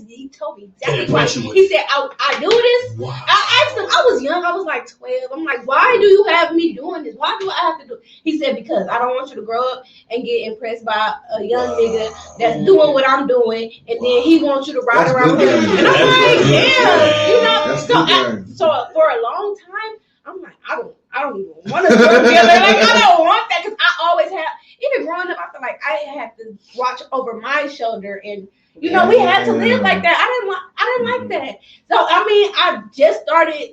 He told me Can't exactly why. impress you with He said, I do this. Wow. I asked him, I was young, I was like 12. I'm like, why do you have me doing this? Why do I have to do it? He said, because I don't want you to grow up and get impressed by a young nigga that's doing what I'm doing, and then he wants you to ride That's around with good him. game. And I'm That's like, good yeah, you know. That's So, good game. so for a long time, I'm like, I don't even want to drug dealer. Like, I don't want that because I always have. Even growing up, I feel like I had to watch over my shoulder, and you know, we had to live like that. I didn't like that. So I mean, I just started,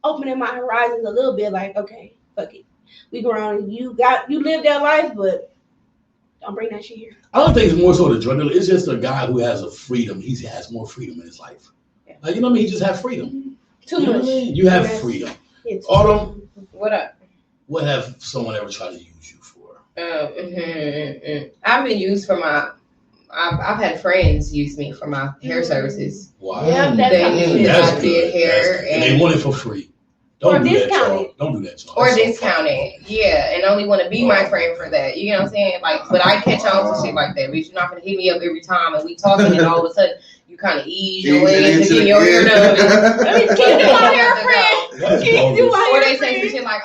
opening my horizons a little bit. Like, okay, fuck it, we grown. You live that life, but don't bring that shit here. I don't think it's more so the drug dealer. It's just a guy who has a freedom. He has more freedom in his life. Like, you know what I mean? He just has freedom. Too You know much. what I mean? You have Yes. freedom. It's Autumn, What up? what have someone ever tried to use you for? I've been used for my. I've had friends use me for my hair services. Wow. Yeah, that's They how knew it is. that That's I good. did hair That's good. And they and want it for free. Or Don't do that, discount y'all. it. Don't do that, y'all. or That's so discounted, yeah, and only want to be my friend for that. You know what I'm saying? Like, but I catch on to shit like that. Bitch, you're not gonna hit me up every time, and we talking, and all of a sudden you kind of ease your way into getting your hair done. Keep you my hair friend. That's Keep bogus. you my Or hair they say some friend. shit like,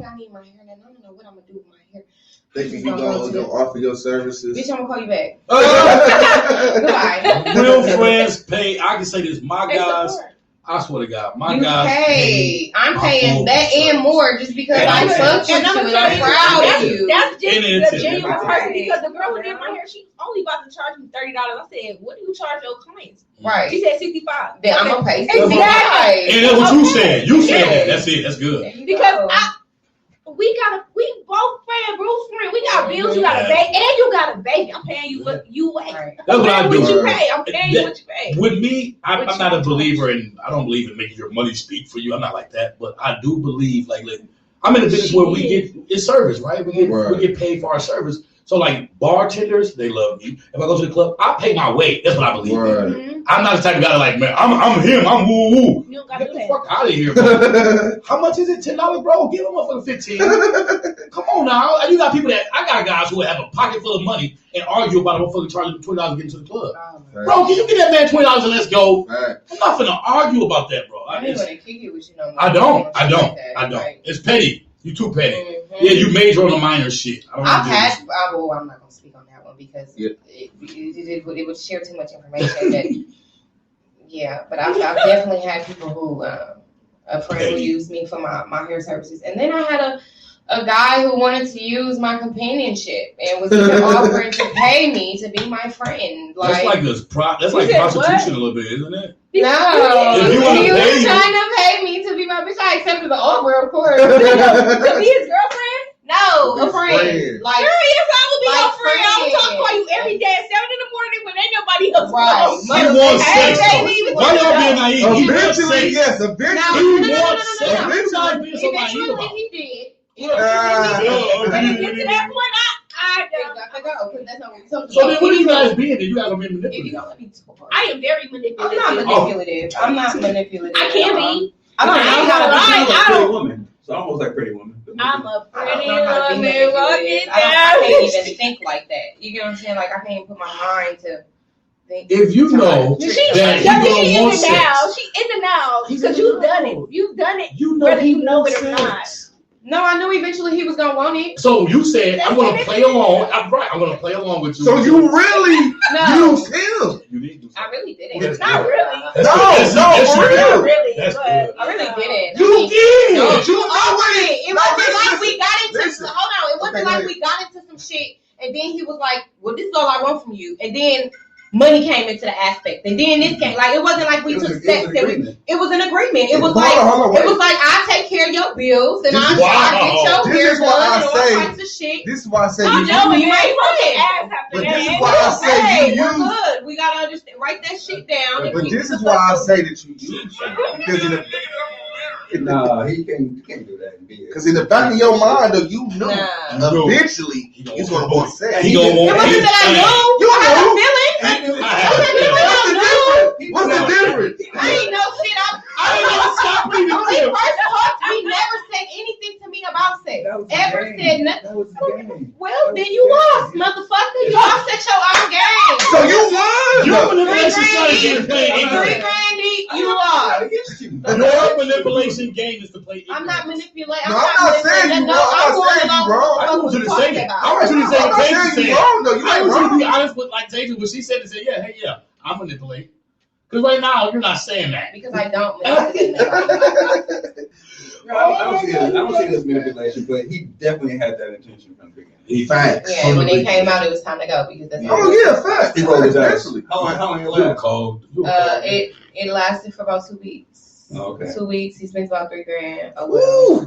dang, I need my hair done. I don't know what I'm gonna do with my hair. They think you gonna offer your services. Bitch, I'm gonna call you back. Oh. Goodbye. Real friends pay. I can say this. My They guys, support. I swear to God, my You guys. pay. I'm my paying full that and service. more just because And I I'm fucked saying- with you I'm and I'm proud of you. That's just And the it's- genuine Right. person because the girl who did my hair, she only about to charge me $30. I said, what do you charge your clients? She Right. said 65. Then I'm gonna pay Exactly. $65. And that's what you Okay. said. You said Yeah. that. That's it. That's good. There you Because go. we both paying Bruce friend. We got bills, you got a baby, and you got a baby. I'm paying you what you weigh. Right. That's what I I'm do. paying what you pay. I'm paying you what you pay. With me, I'm What not you a believer in. I don't believe in making your money speak for you. I'm not like that. But I do believe, like I'm in a business where we get it's service, right? We get paid for our service. So like bartenders, they love me. If I go to the club, I pay my way. That's what I believe in. Mhm. I'm not the type of guy that like, man, I'm him. I'm woo woo. You don't gotta Get do the that. fuck out of here, bro. How much is it? $10, bro? Give them a motherfucking 15. Come on now. You got people I got guys who have a pocket full of money and argue about a motherfucker charging them $20 to get into the club. Bro, can you get that man $20 and let's go? Right. I'm not finna argue about that, bro. I ain't gonna kick it with you no more. I don't. Right. It's petty. You too petty. Mhm. Yeah, you major on the minor shit. I don't I've wanna do had. this. I'm not gonna speak on that one because it would share too much information. That yeah, but I've definitely had people who a friend who used me for my hair services, and then I had a guy who wanted to use my companionship and was even offering to pay me to be my friend. That's like this. That's like said what? prostitution a little bit, isn't it? No, If you wanna he pay was you- trying to pay me to be my bitch. I accepted the offer, of course. To be his girlfriend? No, a His friend. friend. Like, Girl, yes, I would be Like your friend. I would talk friends. to you every day at 7 in the morning when ain't nobody else. right. knows. He wants Hey, sex, baby, though. we Why wanna y'all being know. naive? He wants Eventually, sex. yes, No, eventually. He wants sex. no. Stop being so naive Eventually, about it. he did. When it gets to that point, I It don't. got to go, 'cause that's not what we talking So then about. what are you guys being? Then you guys gonna be If you manipulative. don't let me talk. I am very I'm manipulative. not manipulative. I'm not manipulative. I can be. I don't I ain't know how gonna to lie. be. I Pretty don't- woman. It's almost like Pretty Woman. I'm a I pretty don't know how to be woman. Walk manipulative. it I can't down. even think like that. You get what I'm saying? Like I can't even put my mind to think. If you know She that he in gonna want the now. sex, She in the now He's because in the you've done now. it. You've done it. you know Whether he you know wants it or not. sex. No, I knew eventually he was gonna want it. So you said I'm gonna play along. I'm right. I'm gonna play along with you. So you really No, used him? You need to do I something. really didn't. That's Not good. really. That's No, good. no, That's for good. real. Not really. That's but, good. I really didn't. You did. No, You you offered it. It No, wasn't listen, like we got into listen. hold on. It wasn't Okay, like wait. we got into some shit and then he was like, well, this is all I want from you. And then money came into the aspect. And then this came. Like it wasn't like we took sex. It was an agreement. It was like Hold on, it was like I take care of your bills and This I is why- get your this hair is why done I and all say- types of shit. This is why I say I you know you you ain't ain't right. ass after But that. this is why I say Hey, you we're use. good. We gotta understand. Write that shit down. and But keep this the is why I fuck say that you use him. Nah, he can't do that. Because in the back of your mind, though, you knew Nah. eventually He gonna he's gonna want sex. He gonna It want wasn't that I knew. You I had a knew. feeling. What's the difference? What's the difference? I ain't know shit. I ain't gonna stop reading When we him. first talked, he never said anything to me about sex. Ever said nothing. Well, then you lost, motherfucker. You lost at your own game. So you won. Your $3 manipulation strategy is grand playing deep. $3 ignorant. grand deep. You lost. Your manipulation game is to play ignorant. I'm not manipulating. No, I'm not saying you wrong. I'm not saying you wrong. I want you to say it. I want you to I'm say not what Tasia saying you said. wrong, though. You I ain't want you to be wrong. honest with like Tasia, what she said and say, yeah, hey, yeah, I manipulate. Because right now you're not saying that. Because I don't manipulate. I don't see this manipulation, but he definitely had that intention from the beginning. Facts. Yeah, when it came out, it was time to go because that's Oh yeah, facts. He rolled his dice. Eventually. How long you You're last? cold. It lasted for about 2 weeks. Oh, okay. 2 weeks. He spends about $3 grand. Oh, Woo!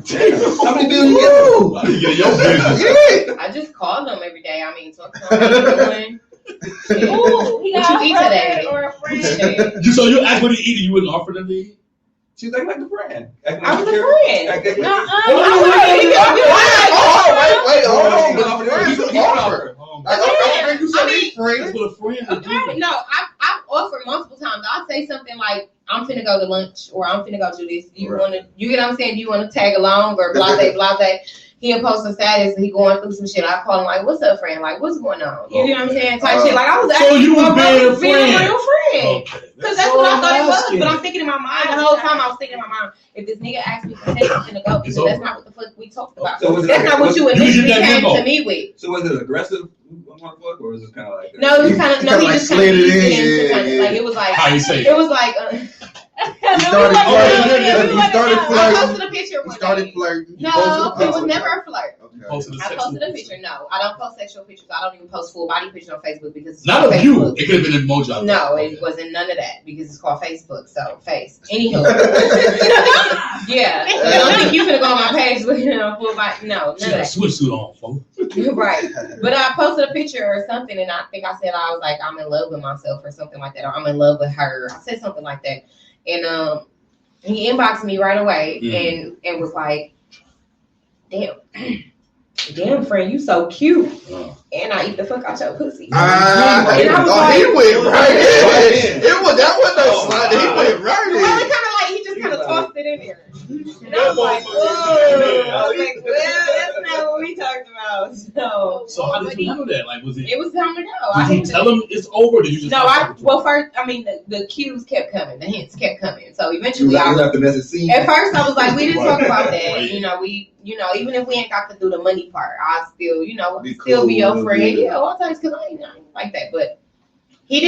How many bills you Woo! I didn't get your business. Yeah. I just called him every day. I mean, talk to him. How you doing? Ooh, he What got you eat a brother today? or a friend. Shit. So you asked what he eat, you wouldn't offer them to eat? She's like a friend. I was a friend. No, Wait, hold on. But He's friends an is offer. Like, okay, you said I mean- he's friends. That's what a friend would do. No, I've offered multiple times. I'll say something like, I'm finna go to lunch or I'm finna go do this. Do you Right. want to, you get what I'm saying? Do you want to tag along or blase, blase? He'll post a status and he going through some shit. I call him like, what's up, friend? Like, what's going on? You know what I'm saying? Type shit. Like, I was So actually you was being a a friend. real friend. Okay. Because that's what I thought it was. asking. But I'm thinking in my mind the whole time. I was thinking in my mind, if this nigga asked me for sex, I'm finna go because It's that's over. not what the fuck we talked about. So was it That's like- not what you you initially get that came memo? to me with. So was it aggressive motherfucker or was it kind of like No, it was kind of, no, he like just kind slid of it eased in, it into yeah, kind of, yeah. like, it was like, How you say it was like, He started flirting. He started I flirting. posted a picture He one started day. flirting. No, it was never a flirt. Okay. Posted a I sexual posted a picture. No, I don't post sexual pictures. I don't even post full body pictures on Facebook because it's Not called of you. Facebook. It could have been an emoji. No, Okay. it wasn't none of that because it's called Facebook. So face. Anywho, yeah. So I don't think you could go on my page with full body. No, She none got a of swimsuit on, folks. that. Right. But I posted a picture or something, and I think I said I was like I'm in love with myself or something like that, or I'm in love with her. I said something like that, and he inboxed me right away and was like, damn friend, you so cute. And I eat the fuck out your pussy. And I was like, he went right in. That wasn't no slide. He went right in. Well, it kind of like he just kind of tossed it in there. And I was like, whoa. I was like, well, that's not what we talked about. So how did you handle that? Like, was it? It was time to go. Did you tell him it's over? Or did you just? First, I mean, the cues kept coming, the hints kept coming. So eventually, You left the message seen. at first I was like, we didn't talk about that. Right. Even if we ain't got to do the money part, I still, Be still be your cool, friend. yeah. Yeah, all times because I ain't like that. But he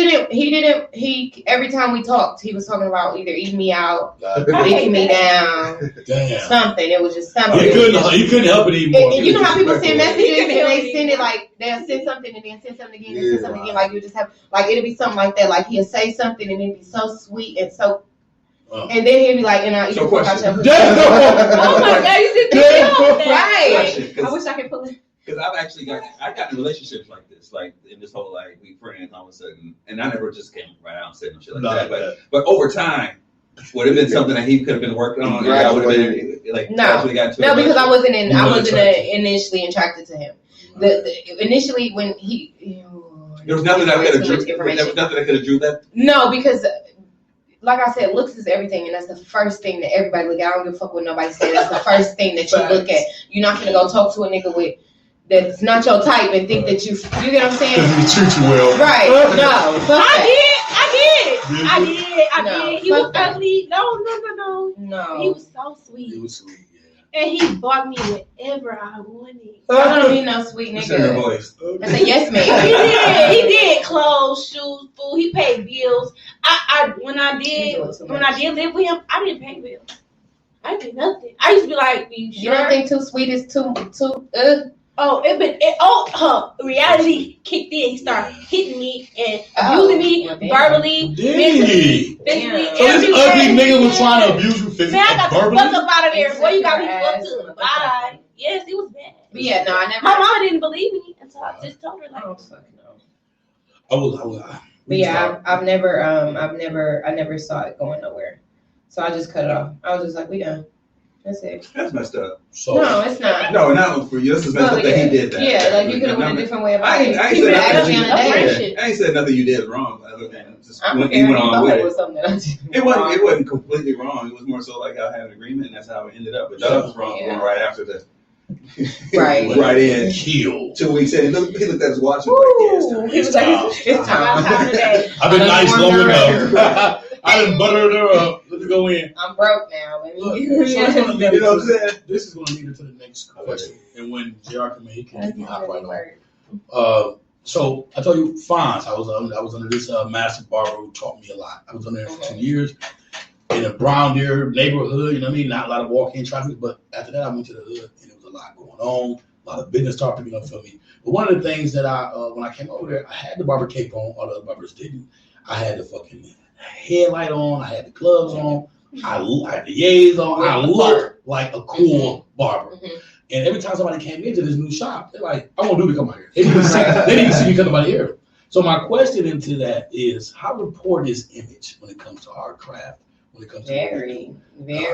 every time we talked, he was talking about either eating me out, beating me down, Damn. something. It was just something. You couldn't help it anymore. And you know how people send messages and Yeah. they send it like they'll send something and then send something again and send something again. Like you just have like it'll be something like that. Like he'll say something and it'll be so sweet and so and then he'll be like, and I eat So the fuck out question. your Oh my God, you did that. Right. I wish I could pull it. Because I've gotten relationships like this, like in this whole like we friends all of a sudden, and I never just came right out and said no shit like that. But over time, would have been something that he could have been working on. And I would have been like actually got to No, because I wasn't attracted. initially attracted to him. Initially when he There was nothing that could have too drew. much There information. was nothing that could have drew that. No, because like I said, looks is everything, and that's the first thing that everybody look at. I don't give a fuck what nobody says. That's the first thing that you look at. You're not gonna go talk to a nigga with that's not your type and think that you get what I'm saying? He treat you well. Right. No. Fuck I that. did. He was ugly. No. He No. was so sweet. It was sweet, yeah. And he bought me whatever I wanted. I don't need no sweet Listen to her nigga. voice. That's a yes man. He did clothes, shoes, food. He paid bills. When I did live with him, I didn't pay bills. I did nothing. I used to be like, You don't think too sweet is too reality kicked in. He started hitting me and abusing me verbally, physically, So this ugly nigga was trying to abuse you physically, Man, I got the verbally? fuck up out of there. Boy, you got me Your fucked ass. up. Bye. Yes, it was bad. But yeah, no, I never. My mama didn't believe me until I just told her I like, don't fucking know. I was. But yeah, I never saw it going nowhere. So I just cut it off. I was just like, we done. That's it. That's messed up. So No, it's not. No, not for you. This is messed up that he did that. Yeah, like you could have went a different way about I it. ain't He said could have nothing. asked me on the day. friendship. I ain't said nothing you did wrong, other than just I when don't he care. went He on thought with it it. was something that I did. It wasn't completely wrong. It was more so like I had an agreement, and that's how it ended up. But that was wrong Yeah. right after the Right. right in. kill. 2 weeks in, he looked at his watch and was Woo. like, He was like, it's about time. time today. I've been nice Warm long her enough. I done buttered her up. Let me go in. I'm broke now. Let Look, me- so it's gonna lead You know what I'm into- saying? This is going to lead into the next question. And when JR come in, he can hop right on. So I told you, Fonz, I was under this master barber who taught me a lot. I was under there for 2 years in a Brown Deer neighborhood, you know what I mean? Not a lot of walk-in traffic, but after that I went to the hood and there was a lot going on. A lot of business started picking up for me. But one of the things that when I came over there, I had the barber cape on, all the other barbers didn't. I had the fucking headlight on, I had the gloves on, I had the yays on, I looked like a cool barber. Mhm. And every time somebody came into this new shop, they're like, I want to come out here. They didn't even see me come out here. So my question into that is, how important is image when it comes to our craft? When it comes to Very.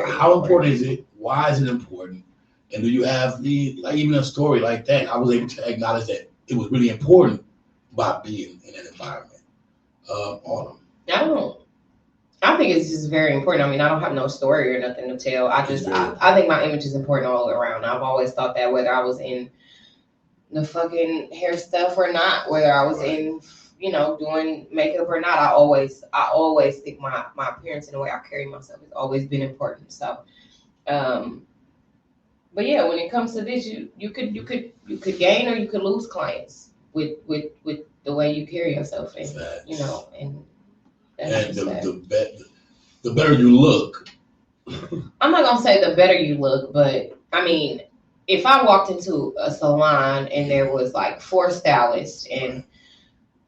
how important is it? Why is it important? And do you have even a story like that? I was able to acknowledge that it was really important by being in an environment. Autumn. I think it's just very important. I mean, I don't have no story or nothing to tell. I think my image is important all around. I've always thought that whether I was in the fucking hair stuff or not, whether I was in, doing makeup or not, I always think my appearance and the way I carry myself has always been important. So, but yeah, when it comes to this, you could gain or you could lose clients with the way you carry yourself, and and that's And just that. The better you look. I'm not gonna say the better you look, but I mean, if I walked into a salon and there was like 4 stylists and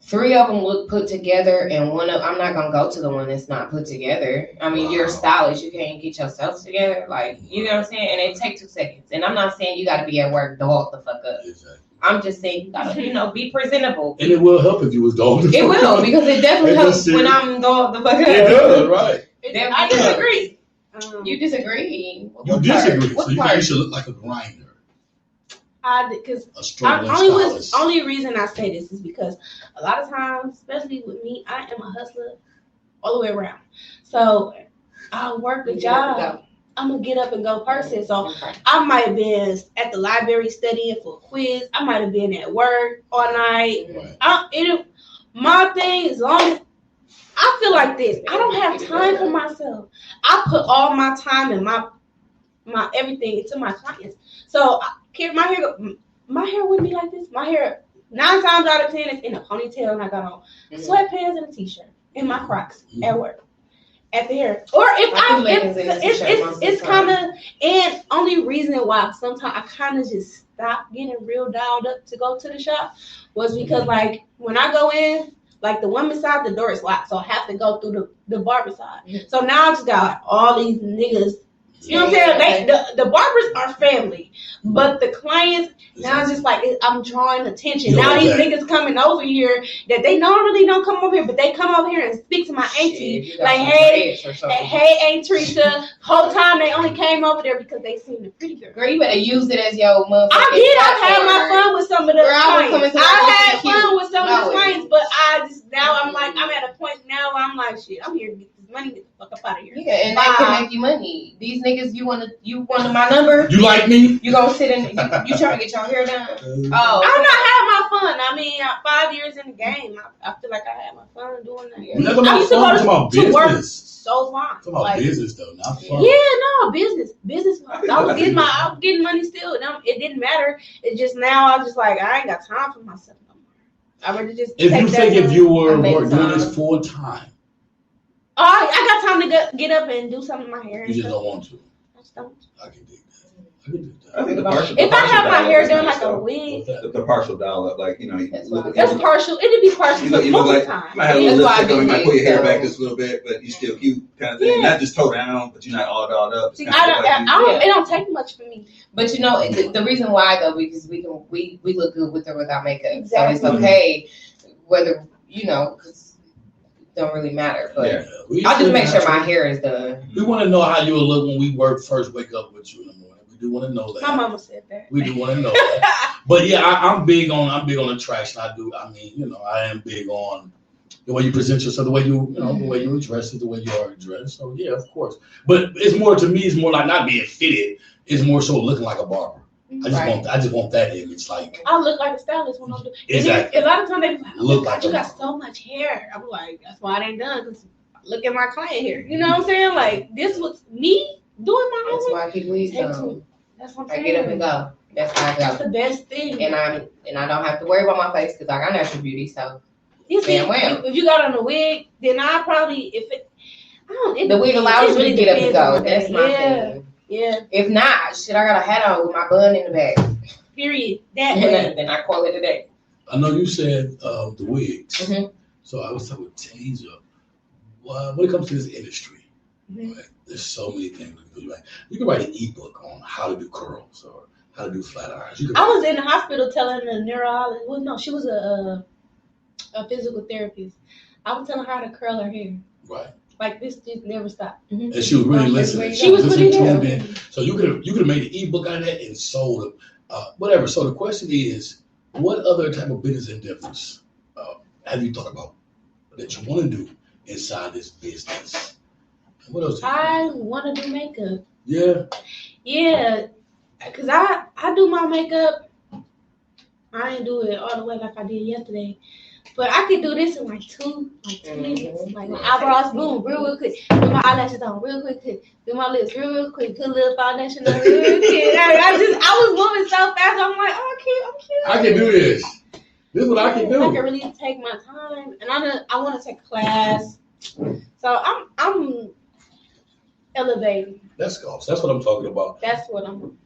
3 of them look put together, and I'm not gonna go to the one that's not put together. I mean, you're a stylist, you can't get yourself together, like, you know what I'm saying? And it takes 2 seconds. And I'm not saying you got to be at work dolled the fuck up. Exactly. I'm just saying you gotta, be presentable. And it will help if you was dolled. It will, because it definitely helps when I'm dolled the fuck up. It does, right? I disagree. You disagree. You disagree. So you should look like a grinder. Because A struggling stylist. only reason I say this is because a lot of times, especially with me, I am a hustler all the way around. So I work a job. I'm gonna get up and go person. So I might have been at the library studying for a quiz. I might have been at work all night. Right. My thing, as long as I feel like this, I don't have time for myself. I put all my time and my everything into my clients. So my hair wouldn't be like this. My hair 9 times out of 10 is in a ponytail, and I got on sweatpants and a t-shirt and my Crocs at work. At the hair, or it's kind of, and only reason why sometimes I kind of just stop getting real dialed up to go to the shop was because like when I go in, like the women's side, the door is locked, so I have to go through the barber side. So now I just got all these niggas. You know what I'm saying? The barbers are family, but the clients now it's just like I'm drawing attention. Now these niggas coming over here that they normally don't come over here, but they come over here and speak to my auntie like, hey, Aunt Teresa. Whole time they only came over there because they seen the pretty girl. Girl, you better use it as your motherfucker. I had my fun with some of the clients. I had fun with some of the clients, but I'm at a point now where I'm like, shit, I'm here to get this money, get the fuck up out of here. Yeah, and that can make you money. These niggas, you wanted my number? You like me? You gonna sit in? You trying to get your hair done? I'm not having my fun. I mean, 5 years in the game, I feel like I had my fun doing that. I used to go to work so fine. It's about business though, not fun. Yeah, no, business. I was getting money still. It didn't matter. It just now I was just like, I ain't got time for myself no more. I rather just. If you were doing this full time. Oh, I got time to get up and do something with my hair. You just don't want to. I just don't. I can dig that. I think if I have my hair done like a wig, the partial dial up, like that's partial. It'd be partial. You look like you might have a little lipstick on, you might pull your hair back just a little bit, but you still cute, kind of thing. Not just toe down, but you're not all dolled up. It don't take much for me. But the reason why though, because we look good with or without makeup, exactly. So it's okay whether because. Don't really matter, but I'll just make sure my hair is done. We want to know how you will look when we first wake up with you in the morning. We do want to know that. My mama said that. We do want to know that. But yeah, I'm big on attraction. I am big on the way you present yourself, the way the way you dress, the way you are dressed. So yeah, of course. But it's more like not being fitted. It's more so looking like a barber. I just want that image. Like I look like a stylist when I'm doing. Exactly. A lot of times they be like, look like you got so much hair. I'm like, that's why it ain't done. Cause look at my client here. You know what I'm saying? Like this was me doing my own. That's why I keep weeds on. That's what I'm saying. I get up and go. That's how I go. That's the best thing. And I don't have to worry about my face because I got natural beauty. So if you got on a wig, then I probably the wig allows you to get up and go. That's my thing. Yeah. If not, I got a hat on with my bun in the back. Period. Then I call it a day. I know you said the wigs. Mm-hmm. So I was talking with Tasia. When it comes to this industry, right, there's so many things we can do. You can write an ebook on how to do curls or how to do flat irons. I was in the hospital telling the neurologist. Well, no, she was a physical therapist. I was telling her how to curl her hair. Right. Like this just never stopped. Mm-hmm. And she was really listening. She was really tuned in. So you could have made an ebook out of that and sold it, whatever. So the question is, what other type of business endeavors have you thought about that you want to do inside this business? And what else? I want to do makeup. Yeah. Yeah, because I do my makeup. I didn't do it all the way like I did yesterday. But I could do this in like two minutes. Like my eyebrows, boom, real quick. Put my eyelashes on real quick. Do my lips real quick. Put a little foundation on real quick. I was moving so fast. I'm like, oh, I'm cute. I can do this. This is what I can do. I can really take my time, and I want to take a class. So I'm elevating. Let's go. So that's what I'm talking about. That's what I'm.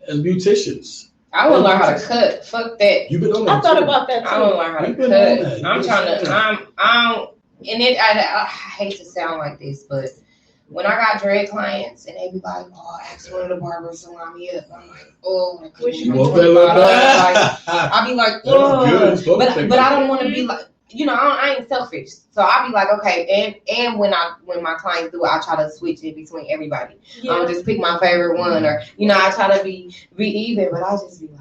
As beauticians, I want to learn how to cut. Fuck that. you've been on that. I thought too. about that I want to too. learn how to You've been on cut. that. I'm You've trying been to. saying. I hate to sound like this, but when I got dread clients and they be like, "Oh, ask one of the barbers to line me up," I'm like, "Oh, You want that little like, I be like, That's good. It's "Oh," supposed to but take I that. don't want to be like, I ain't selfish, so I be like, okay, and when my clients do it, I try to switch it between everybody. I don't just pick my favorite one, or I try to be even, but I just be like.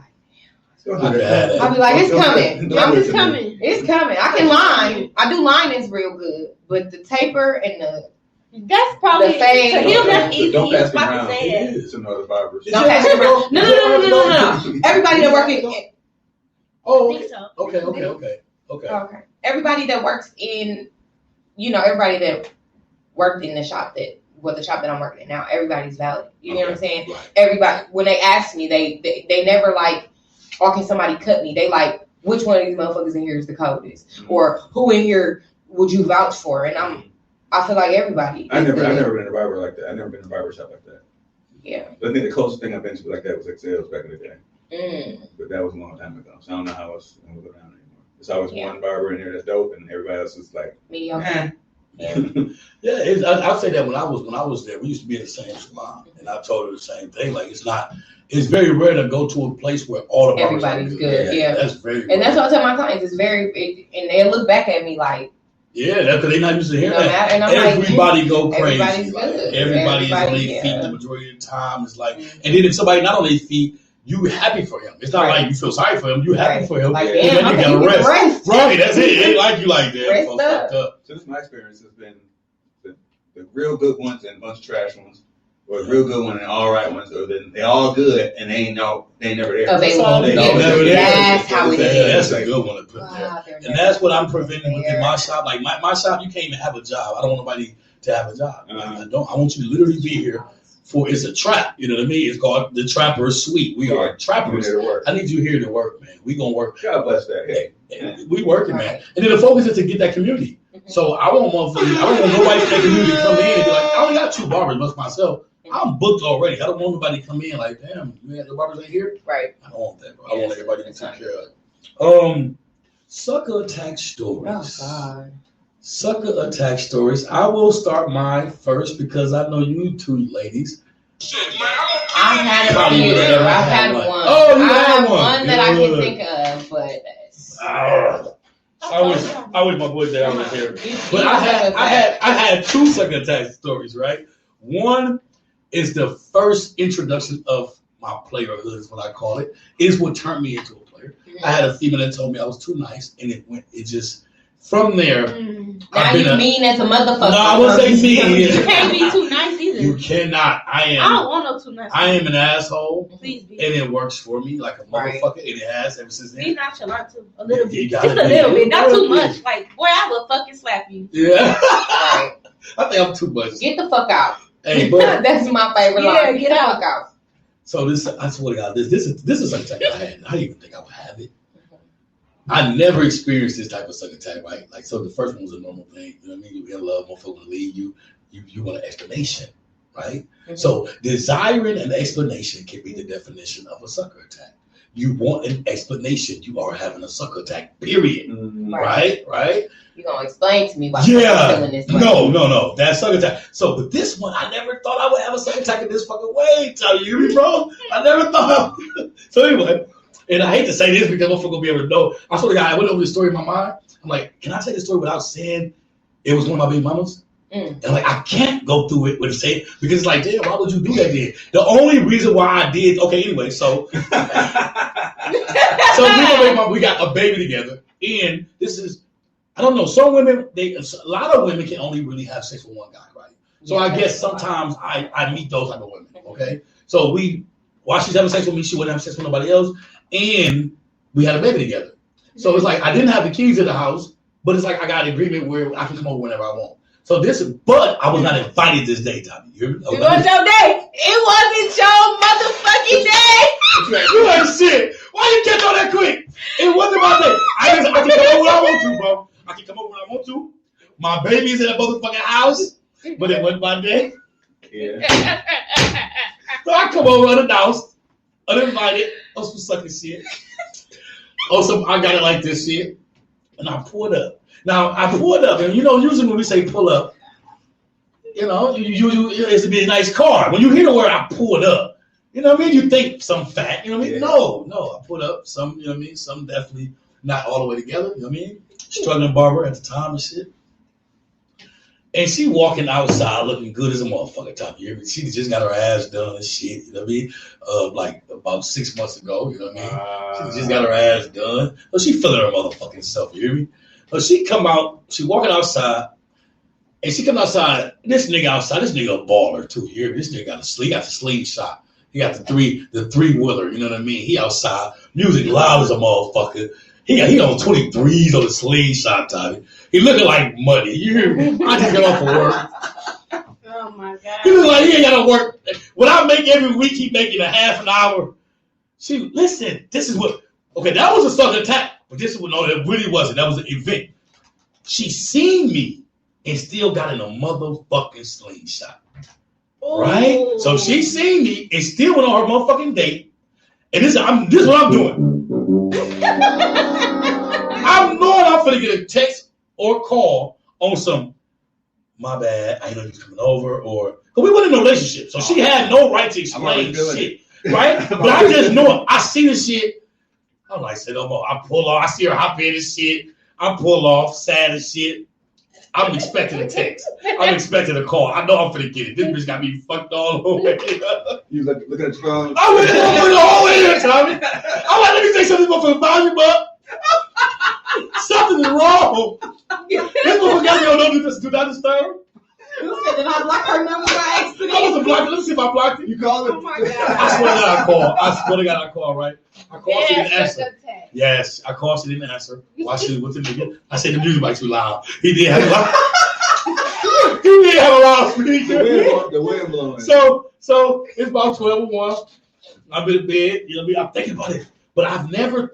I'll be like, it's coming. It's coming. It's coming. I can line. I do lining real good, but the taper and That's probably The fade. to him. That's easy. Don't He was pass me about to around. say that. It's another barbers. don't pass it around. No. Everybody that works in Oh, I think so. okay. Everybody that works in, everybody that worked in the shop the shop that I'm working in now, everybody's valid. You know what I'm saying? Right. Everybody, when they ask me, they never like, or can somebody cut me? They like, which one of these motherfuckers in here is the coldest, or who in here would you vouch for? And I feel like everybody. I never been in a barber like that. I never been in a barber shop like that. Yeah. I think the closest thing I've been to like that was Excels back in the day. Mm. But that was a long time ago. So I don't know how else I'm gonna go down anymore. There's always Yeah. one barber in there that's dope, and everybody else is like, Mediocre. Yeah. Yeah, I'll say that when I was there, we used to be in the same salon, and I told her the same thing. Like it's very rare to go to a place where all the barbers Everybody's are good, yeah. That's very rare. And that's what I tell my clients. It's and they look back at me like, Yeah, that's because they're not used to hearing that. and I'm Everybody go crazy. everybody's Like, good. everybody is on Everybody, their yeah. feet the majority of the time. It's like, and then if somebody not on their feet, you happy for him. It's not Right. like you feel sorry for him. You happy Right. for him. Like, And damn, then okay, you gotta you rest. rest. Right, that's it. It ain't like you like that. Rest Folks up. fucked up. so this is my experience has been the real good ones and a bunch of trash ones, or the real good one and all right ones, or then they all good and they never there. Oh, they won't. They Yeah, never there. that's how it Yeah, is. that's a good one to put there. Wow, they're And never that's what I'm preventing within there. my shop. Like my shop, you can't even have a job. I don't want nobody to have a job. Uh-huh. I want you to literally be here for it's a trap. You know what I mean? It's called the Trapper's Suite. We are You're trappers. there to work. I need you here to work, man. We gonna work. God bless that. Hey. We working, man. Right. And then the focus is to get that community. Mhm. So I don't want nobody in that community to come in and be like, I only got 2 barbers, just myself. I'm booked already. I don't want nobody to come in like, damn, you had the barbers in here? Right. I don't want that, bro. I want everybody to That's take not care of. Sucker attack stories. Oh God. Sucker attack stories. I will start mine first because I know you 2 ladies. I've had a Probably few. would have I've had had one. one. Oh, you I had have one. that I can Good. think of, but I wish my boy that I was here. But I had 2 sucker attack stories, right? One is the first introduction of my playerhood, is what I call it. Is what turned me into a player. I had a female that told me I was too nice, and it just from there. Now you mean as a motherfucker. No, I wouldn't say mean. You can't be too nice either. You cannot. I don't want no too nice. I am an asshole, Please be. and it works for me like a Right. motherfucker, and it has ever since Be then. nonchalant too. A little You bit. gotta Just a be. little bit. Not too You gotta much. Like, boy, I will fucking slap you. Yeah, Right. I think I'm too much. Get the fuck out. Hey, but That's my favorite Yeah, line. get the out. fuck out. so this, I swear to God, this is such a type I had. I didn't even think I would have it. I never experienced this type of sucker attack, right? Like, so the first one was a normal thing. You know what I mean? You in love, motherfucker leave you. You want an explanation, right? Mhm. So desiring an explanation can be the definition of a sucker attack. You want an explanation. You are having a sucker attack, period. Mm-hmm. Right? You gonna explain to me why Yeah. I'm feeling this way? No. That's sucker attack. So, but this one, I never thought I would have a sucker attack in this fucking way. Tell you me, bro. I never thought. So anyway, and I hate to say this because I'm gonna be able to know. I swear to God, I went over the story in my mind. I'm like, can I say the story without saying it was one of my baby mamas? Mm. And like, I can't go through it with saying because it's like, damn, why would you do that then? The only reason why I did, okay, anyway, so we got a baby together, and this is, I don't know, some women, a lot of women can only really have sex with one guy, right? So I guess sometimes I meet those type of women, okay? So while she's having sex with me, she wouldn't have sex with nobody else, and we had a baby together. So it's like, I didn't have the keys to the house, but it's like I got an agreement where I can come over whenever I want. So but I was not invited this day, Tommy. You hear me? It was your day. It wasn't your motherfucking day. You ain't shit. Why you catch on that quick? It wasn't my day. I can come over when I want to, bro. I can come over when I want to. My baby's in that motherfucking house, but it wasn't my day. Yeah. So I come over unannounced, uninvited, on some sucking shit. I got it like this shit. And I pulled up. Now, I pulled up, and usually when we say pull up, it's to be a nice car. When you hear the word I pulled up, you know what I mean? You think some fat, you know what I mean? Yeah. No, I pulled up some, you know what I mean? Some definitely not all the way together, you know what I mean? Struggling barber at the time and shit. And she walking outside looking good as a motherfucker, top of year. She just got her ass done and shit, you know what I mean? Like about 6 months ago, you know what I mean? She just got her ass done. So she feeling her motherfucking self, you hear me? So she come out, she walking outside, and she come outside, this nigga a baller too, you hear me? This nigga got the slingshot. He got the three-wheeler, you know what I mean? He outside, music loud as a motherfucker. He on 23s on the slingshot, Tommy. He looking like money. You hear me? I just got off of work. Oh my God. He look like he ain't got to work. What I make every week, he making a half an hour. Listen, this is what, okay, that was a sudden attack, but this is what, no, it really wasn't. That was an event. She seen me and still got in a motherfucking slingshot. Ooh. Right? So she seen me and still went on her motherfucking date. And this is what I'm doing. I'm knowing I'm finna get a text or call on some, my bad, I know you was coming over, or, because we weren't in a relationship, so she had no right to explain shit, right? But I just know it. I see the shit. I'm like, say no more. I pull off. I see her hop in and shit. I pull off, sad as shit. I'm expecting a text. I'm expecting a call. I know I'm finna get it. This bitch got me fucked all the way. You look at your phone? I went the whole way here, Tommy. I'm like, let me take something for the volume up. Something is wrong. This motherfucker got me on do not disturb. You said, did I block her number by accident? I wasn't blocked. Let me see if I blocked it. You called it? Oh my God. I swear to God I called, right? I called, she didn't answer. Yes, I called, she didn't answer. Why she with the nigga? I said the music mic too loud. He did have a loud. He did have a loud speaker. The wind blowing. So it's about 12:01. I'm in bed, you know what I mean? I'm thinking about it. But I've never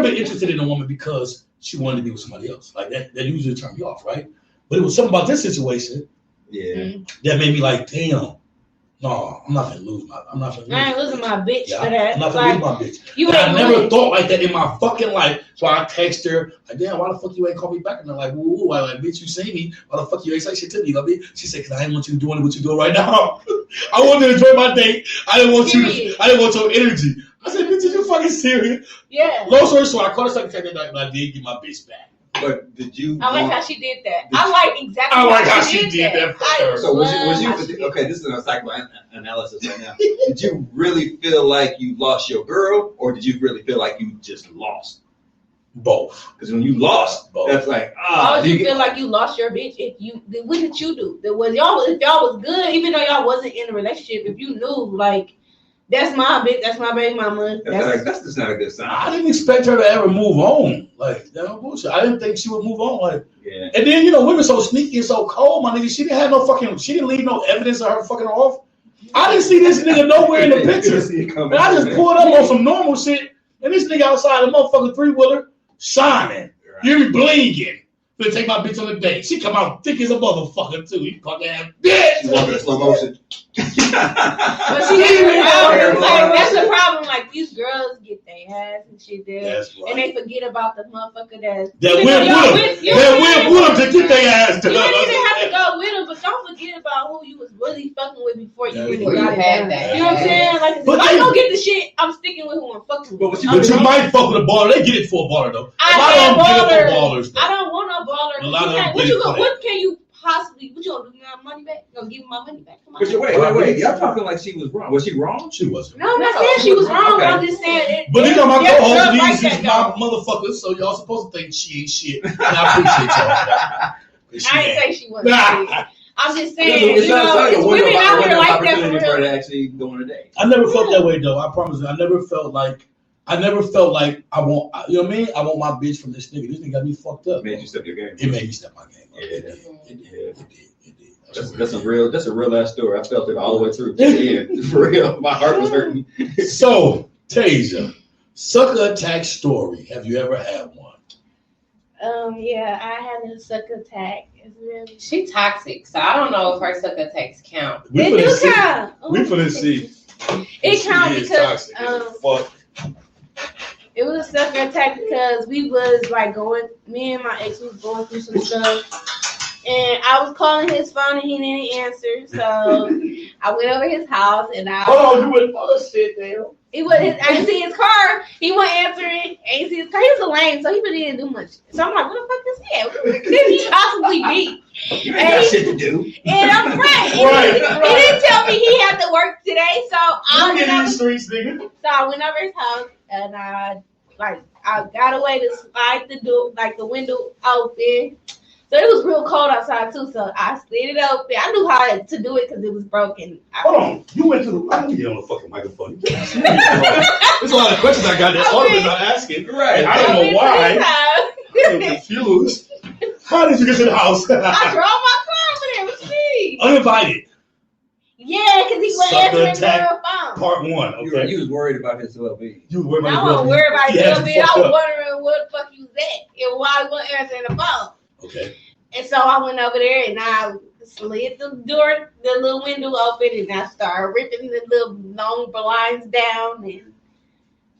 been interested in a woman because she wanted to be with somebody else. Like that usually turned me off, right? But it was something about this situation that made me like, damn, no, I'm not gonna lose my I ain't losing my bitch for that. I'm not gonna lose my bitch. I never thought like that in my fucking life. So I text her, like, damn, why the fuck you ain't call me back? And I'm like, woo, I like, bitch, you see me. Why the fuck you ain't say shit to me? You know what I mean? She said, because I didn't want you doing what you're doing right now. I wanted to enjoy my date. I didn't want your energy. I said, bitch, are you fucking serious? Yeah. Long story short, I called her second time night, but I did get my bitch back. But did you? I like how she did that. I like how she did that. So was you okay? This is a psychoanalysis right now. Did you really feel like you lost your girl, or did you really feel like you just lost? Both. Because when you lost, that's like How did you feel like you lost your bitch? What did you do? If y'all was good, even though y'all wasn't in a relationship, if you knew like. That's my bitch. That's my baby mama. That's just not a good sign. I didn't expect her to ever move on. Like, that no bullshit. I didn't think she would move on. Like, yeah. And then, women so sneaky and so cold, my nigga. She didn't leave no evidence of her fucking off. I didn't see this nigga nowhere in the picture. And I just pulled up on some normal shit. And this nigga outside, a motherfucking three-wheeler, shining. Right. You be blinging. Gonna take my bitch on a date. She come out thick as a motherfucker, too. You fucking ass bitch. She walking in slow motion. But she didn't that's the problem. Like, these girls get their ass and shit there. Right. And they forget about the motherfucker that went with them to get their ass done. You didn't even have to go with them, but don't forget about who you was really fucking with before you really got that. You know what I'm saying? Like, if I don't get the shit, I'm sticking with who I'm fucking with. But you might fuck with a baller. They get it for a baller, though. I don't want no baller. What can you possibly? What you gonna do? Give me my money back? You gonna give me my money back? Come on. But wait. Y'all talking like she was wrong? Was she wrong? She wasn't. No, I'm not saying she was wrong. Okay. I'm just saying. But these are my co-hosts. These is my motherfuckers. So y'all supposed to think she ain't shit. And I appreciate y'all. I didn't say she wasn't. I'm just saying. It's women out here like that for real. To actually go on a date. I never felt that way though. I promise you. I never felt like I want, you know what I mean? I want my bitch from this nigga. This nigga got me fucked up. It made you step your game. It made me step my game up. Yeah, it did. That's a real ass story. I felt it all the way through to the end. For real. My heart was hurting. So, Tasia, sucker attack story. Have you ever had one? Yeah, I had a sucker attack. It's really. She toxic, so I don't know if her sucker attacks count. They do count. We finna see. It counts because Fuck. it was a sucker attack because we was like me and my ex was going through some stuff, and I was calling his phone and he didn't answer, so I went over his house and Hold on, you went shit down. I didn't see his car. He wasn't answering. I didn't see his car. He was a lame, so he really didn't do much. So I'm like, what the fuck is that? What could he possibly be? You ain't got shit to do. And I'm right. He didn't tell me he had to work today, so I went over. Streets, nigga. So I went over his house and I got away to slide the door, like the window open. So it was real cold outside too, so I slid it open. I knew how to do it because it was broken. Hold on, you went to the. I need to get on the fucking microphone. There's a lot of questions I got that all of us are asking. Right. I don't know why. I'm confused. How did you get to the house? I drove my car over there. What you mean? Uninvited. Yeah, because he wasn't Sucker answering attack. the phone. Part 1. Okay. You was worried about his well-being. You were worried I about wasn't worried about Yeah, it. I fucked was up. wondering where the fuck he was at and why he wasn't answering the phone. Okay. And so I went over there and I slid the door, the little window open, and I started ripping the little long blinds down. And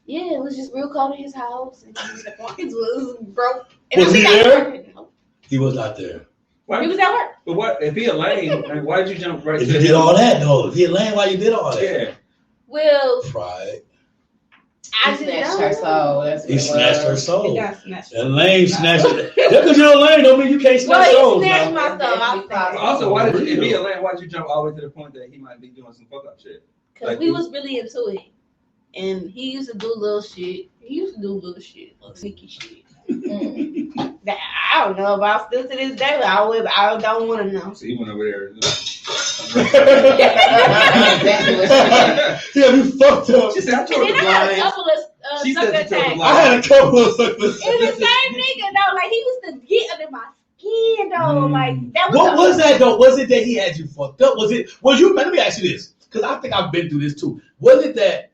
yeah, it was just real cold in his house. And the blinds was broke. And Was I he got there? work. No. He was not there. Why? He was at work. But what if he a lame? Like, why did you jump right If to you did all that, though, if he lame, why you did all that? Yeah. Well, Pride. I He didn't snatched know. her soul. That's what He it snatched her was. He soul. got snatched. That lame snatched it. Just because you're a lame don't mean you can't snatch Well, souls he snatched now. my soul. I'll say that. Also, why did you, if he Real. a lame, why did you jump all the way to the point that he might be doing some fuck up shit? Because we was really into it. And he used to do little shit. Little sneaky shit. That I don't know about still to this day, but I don't want to know. So he went over there. Exactly what she did. Yeah, you fucked up. She said, I And told then the I had a blind. couple of She sucker said she told the attacks. I had a couple of suckers. It was the same nigga though. Like he used to get under my skin though. Like that was. What was that though? Was it that he had you fucked up? Was you? Let me ask you this, because I think I've been through this too. Was it that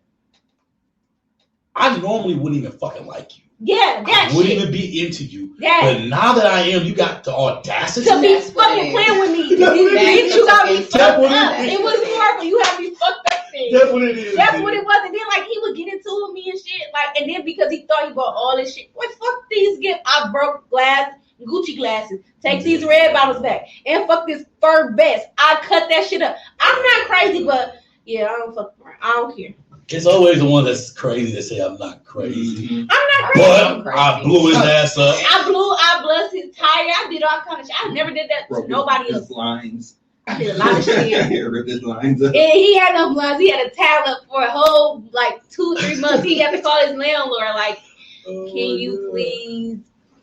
I normally wouldn't even fucking like you? Yeah, that I wouldn't shit. even be into you. That But now that I am, you got the audacity. to be That's what fucking it is. playing with me. That's what it Bitch, is. you got me That's fucked what it up. is. It was horrible. You had me fucked up. Thing. That's what it is. That's what it was. And then like he would get into it with me and shit. Like and then because he thought he bought all this shit. What fuck these gifts? I broke glass, Gucci glasses. Take these red bottles back. And fuck this fur vest. I cut that shit up. I'm not crazy, but yeah, I don't fuck around. I don't care. It's always the one that's crazy that say I'm not crazy. Mhm. I'm not crazy. But I blew his ass up. I bust his tire. I did all kind of shit. I never did that to Broke nobody his else. lines. I did a lot of shit. He ripped his lines up. And he had no blinds. He had a towel up for a whole like 2-3 months. He had to call his landlord like, "Can you please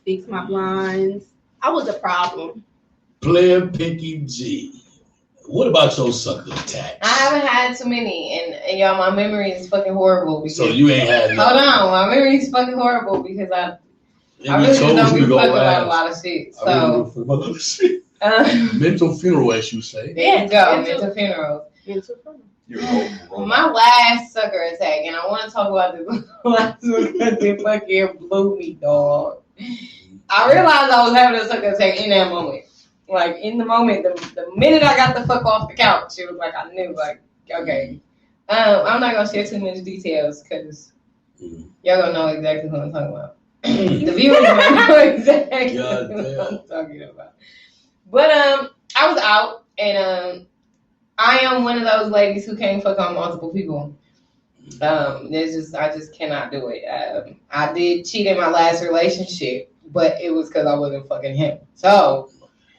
fix my blinds?" I was a problem. Player Pinky G. What about your sucker attack? I haven't had too many, and y'all, my memory is fucking horrible. Because, So you ain't had hold nothing. on, my memory is fucking horrible because I And really we just told don't you be to go fucking about a last. lot of shit. I really So, don't fuck about other shit. um, Mental funeral, as you say. there you go, Mental- mental funeral. You're a My last sucker attack, and I want to talk about this last one because it fucking blew me, dog. I realized I was having a sucker attack in that moment. Like, in the moment, the minute I got the fuck off the couch, it was like I knew, like, okay. I'm not going to share too much details because y'all going to know exactly what I'm talking about. The viewers might know exactly God what damn. I'm talking about. But I was out, and I am one of those ladies who can't fuck on multiple people. I just cannot do it. I did cheat in my last relationship, but it was because I wasn't fucking him. So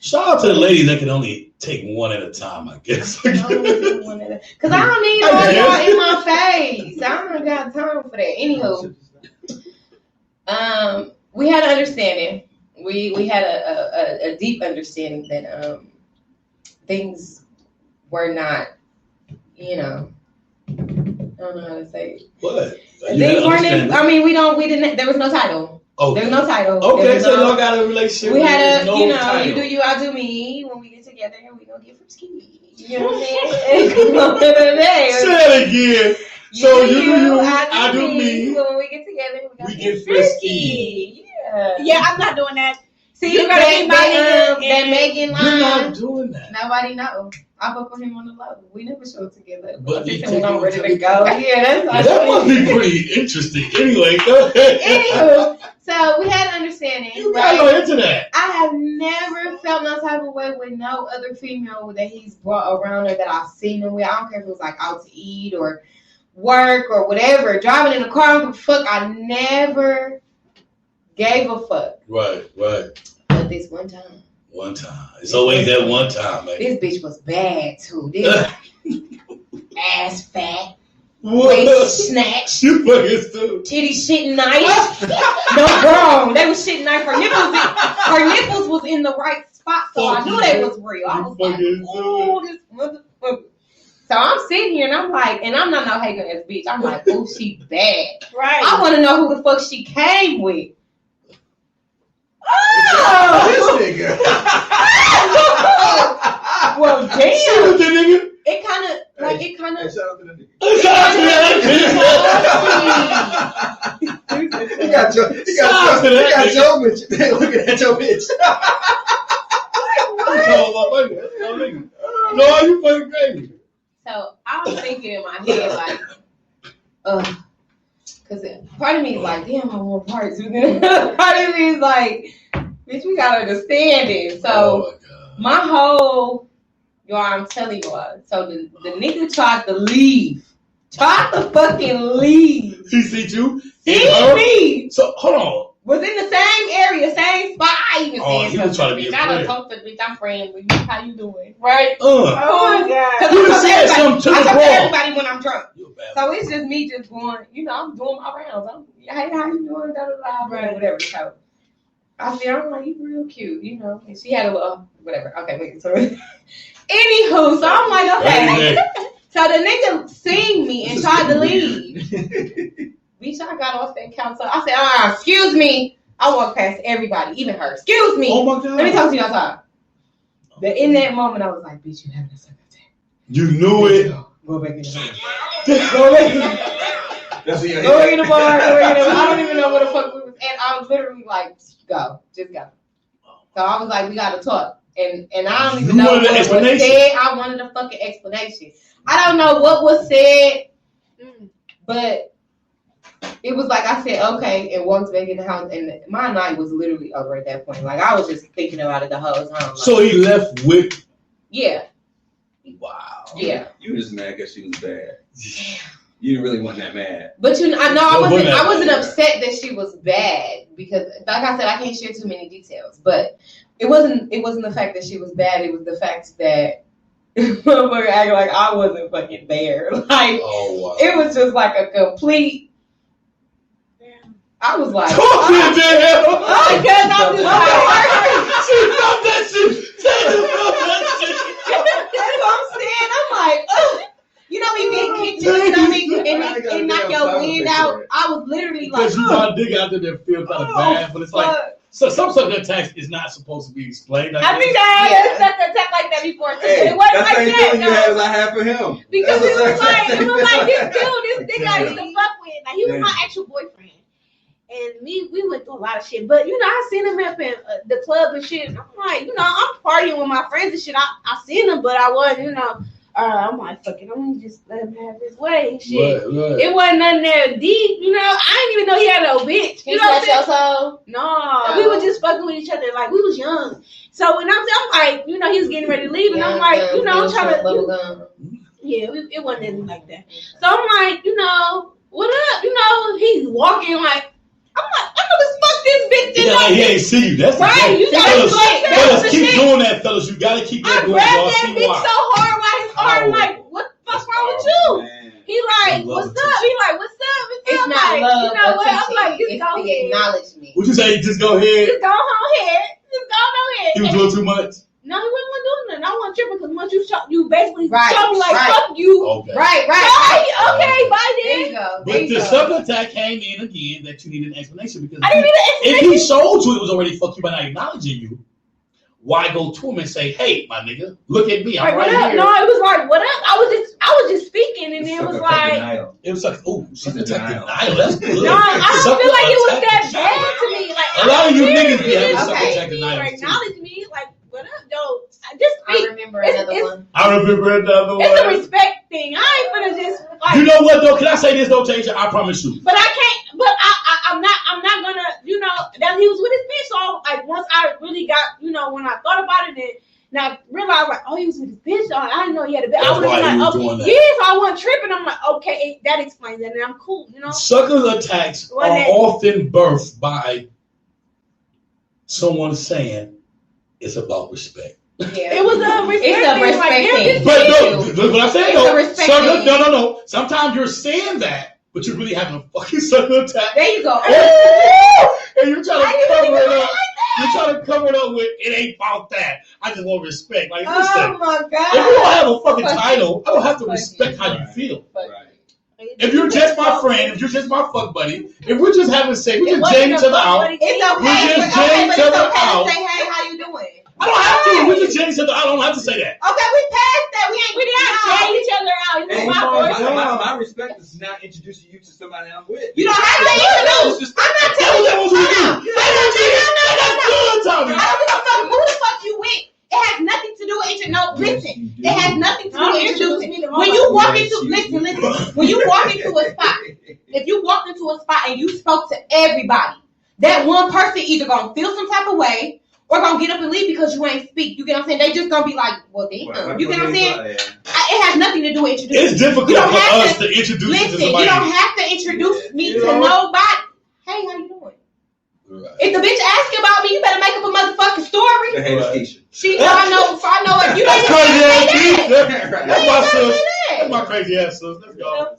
Shout out to the ladies that can only take one at a time, I guess. because I don't need all y'all in my face. I don't got time for that. Anywho, we had an understanding. We had a deep understanding that things were not, I don't know how to say it. What? Things weren't. We didn't. There was no title. Okay. There was no title. Okay, There was so no- y'all got a relationship. We had with a, no you title. do you, I do me. When we get together, we gonna get frisky. You know what I'm saying? Come on, today. Say that again. So you do you, I do me. So when we get together, We get frisky. Yeah, I'm not doing that. See, You you gotta that be my nigga. that Megan You're line. not doing that. Nobody knows. I fuck with him on the low. We never show together. But But you when I'm take ready it to to go. the- Yeah, that's That must be pretty interesting. Anyway, go ahead. Anywho, so we had an understanding. You gotta go into that. I have never felt no type of way with no other female that he's brought around or that I've seen him with. I don't care if it was like out to eat or work or whatever. Driving in the car, I don't give a fuck. I never gave a fuck. Right. But this one time. One time. It's always that one time, man. This bitch was bad too. This ass fat, What? waist snatched, You fucking stupid. titty shitting nice. No, wrong. They was shitting nice. Her nipples was in the right spot, so I knew they was real. I was like, oh, this motherfucker. So I'm sitting here and I'm like, and I'm not no hating ass bitch. I'm like, oh, she bad. Right. I want to know who the fuck she came with. Oh, This nigga. well, Shoot damn. the nigga. It kind of, like, it kind Hey, of. shout out to the nigga. Shout out to that bitch. He got your bitch. Looking at your bitch. No, you fucking crazy. So I was thinking in my head, like, because part of me is like, damn, I want parts. Part of me is like, bitch, we gotta understand it. So Oh my God. my whole, y'all, I'm telling y'all. So the nigga tried to leave. Tried to fucking leave. He see you? See her? me. So hold on. Was in the same area, same spot. I even Oh, said he was trying to be something. a I done friend. talked to the bitch. I'm friends with you. How you doing? Right? Oh my god. Cause You I done said something to I the talk to bro. everybody when I'm drunk. You a bad So it's just me just going, I'm doing my rounds. Hey, how you doing? Da, da, da, Right. whatever. So I see her, I'm like, you real cute, And she had a little, whatever. Okay, wait. So, anywho, so I'm like, okay. So the nigga seen me and tried to leave. Bitch, I got off that couch. So I said, excuse me. I walked past everybody, even her. Excuse me. Oh my God. Let me talk to you outside. But in that moment, I was like, bitch, you having a second attack. You knew it. Go back in the bar. Go back. That's what Go in the bar. I don't even know where the fuck we was at. I was literally like, just go. So I was like, we gotta talk. And I don't even You know wanted what an was explanation. said. I wanted a fucking explanation. I don't know what was said, but it was like I said, okay, and walked back in the house, and my night was literally over at that point. Like I was just thinking about it the whole time. Like, So he left with. yeah, Wow. yeah. You were just mad because she was bad. You really wasn't that mad. But I know No, wasn't I wasn't that bad. upset that she was bad because, like I said, I can't share too many details. But it wasn't the fact that she was bad. It was the fact that motherfucker acting like I wasn't fucking there. Like Oh wow. it was just like a complete. I was like, Talk to the damn. because I'm just like, She felt that shit. She felt that shit. that's what I'm saying. I'm like, ugh. When you get kicked in the stomach and it knock your wind out. I was literally like, Because you got a dick out there that feel kind of bad, but it's like so some sort of attacks is not supposed to be explained. I think I had such attack like that before too. Hey, It wasn't that's the like same that. feeling you No. had as I had for him. Because That's it was the same like this thing. dude, this nigga I used to fuck with. Like he was my actual boyfriend. And we went through a lot of shit. But I seen him up in the club and shit. I'm like, I'm partying with my friends and shit. I seen him, but I wasn't, I'm like, fuck it, I'm gonna just let him have his way and shit. Right. It wasn't nothing there deep, I didn't even know he had no bitch. you touch your toe? No, we were just fucking with each other like we was young. So when I'm like, he was getting ready to leave, and I'm like, I'm trying to, it wasn't anything like that. So I'm like, what up? He's walking like, I'm gonna fuck this bitch. Yeah, like he ain't see you. That's Right, the thing. you gotta fellas, play. That's fellas, the keep shit. doing that, fellas. You gotta keep I that going. grabbed Y'all that see bitch why. so hard while his arm Oh. like, what the fuck's wrong with Oh, you? man. He like, I love what's it. up? He like, what's up? It's I'm not like, love you know or what? I'm teaching. like, just It's go the ahead. acknowledgement. Would you say just go ahead? Just go on ahead. Just go on ahead. He was doing too much. No, he wasn't doing nothing. I wasn't tripping because once you basically Right, show me like, right. fuck you. Okay. Right. Okay, bye There then. you go. But the sudden attack came in again that you needed an explanation because I didn't need an if explanation. he showed you it was already fuck you by not acknowledging you, why go to him and say, hey, my nigga, look at me, I'm Like, what right up? here. No, it was like, what up? I was just I was just speaking, and then it was like, it was like, oh, sucker attack denial. denial. That's good. no, I don't Sucker feel like it was attack that bad to me. Like, A lot of you niggas be having just sucker praise attack me denial or too. acknowledge me, like, what up, though? Just I speak. remember It's- another it's- one. I remember another It's a respect thing. I ain't gonna just like. You know what though? Can I say this though, Tasia? I promise you. But I can't. But I'm not gonna. That he was with his bitch. So like once I really got, when I thought about it, and I realized like, oh, he was with his bitch. So I didn't know he had a bitch. I That's would have why been he like, was doing that. yeah. So I wasn't tripping. I'm like, okay, that explains it, and I'm cool. Sucker attacks Well, are then- often birthed by someone saying it's about respect. Yeah. It was a respect It's a thing. respect Like, thing. they're just But people. no, look what I'm saying It's a though. respect Sucker, thing. no. Sometimes you're saying that, but you're really having a fucking sucker attack. There you go. And you're trying I to didn't cover even it think up. You're trying to cover it up with it ain't about that. I just want respect. Like listen, Oh my if you don't god. have a fucking Fuck title, I don't have to Fuck respect you. how you feel. Right. If you're just my friend, if you're just my fuck buddy, if we're just having sex, we're It just wasn't jaying a each other fuck out. buddy It's thing. okay. We just Okay, jaying but each it's other okay out. to say, hey, how you doing? I don't have to. We just jaying each other out. I don't have to say that. Okay, we passed that. We ain't We didn't jay each other out. You Hey, know, my boyfriend. my respect is not introducing you to somebody I'm with. You don't have to introduce. I'm not telling you. That was what we do. No, That's good, Tommy. I don't give a fuck who the fuck you with. It has nothing to do with listen. It has nothing to do Don't with introduce introducing. me to When my you boyfriend. walk into listen. When you walk into a spot, if you walked into a spot and you spoke to everybody, that one person either gonna feel some type of way or gonna get up and leave because you ain't speak. You get what I'm saying? They just gonna be like, well, damn. You get what I'm saying? It has nothing to do with introducing. It's difficult You don't for have us to introduce you to Listen, somebody. you don't have to introduce me You to know? nobody. Hey, how you doing? Right. If the bitch asks you about me, you better make up a motherfucking story. The head of Keisha. She know I know it. You That's don't crazy even ass say shit. that. That's You my ain't sis. gotta say That's that. my crazy ass sis. Let's go.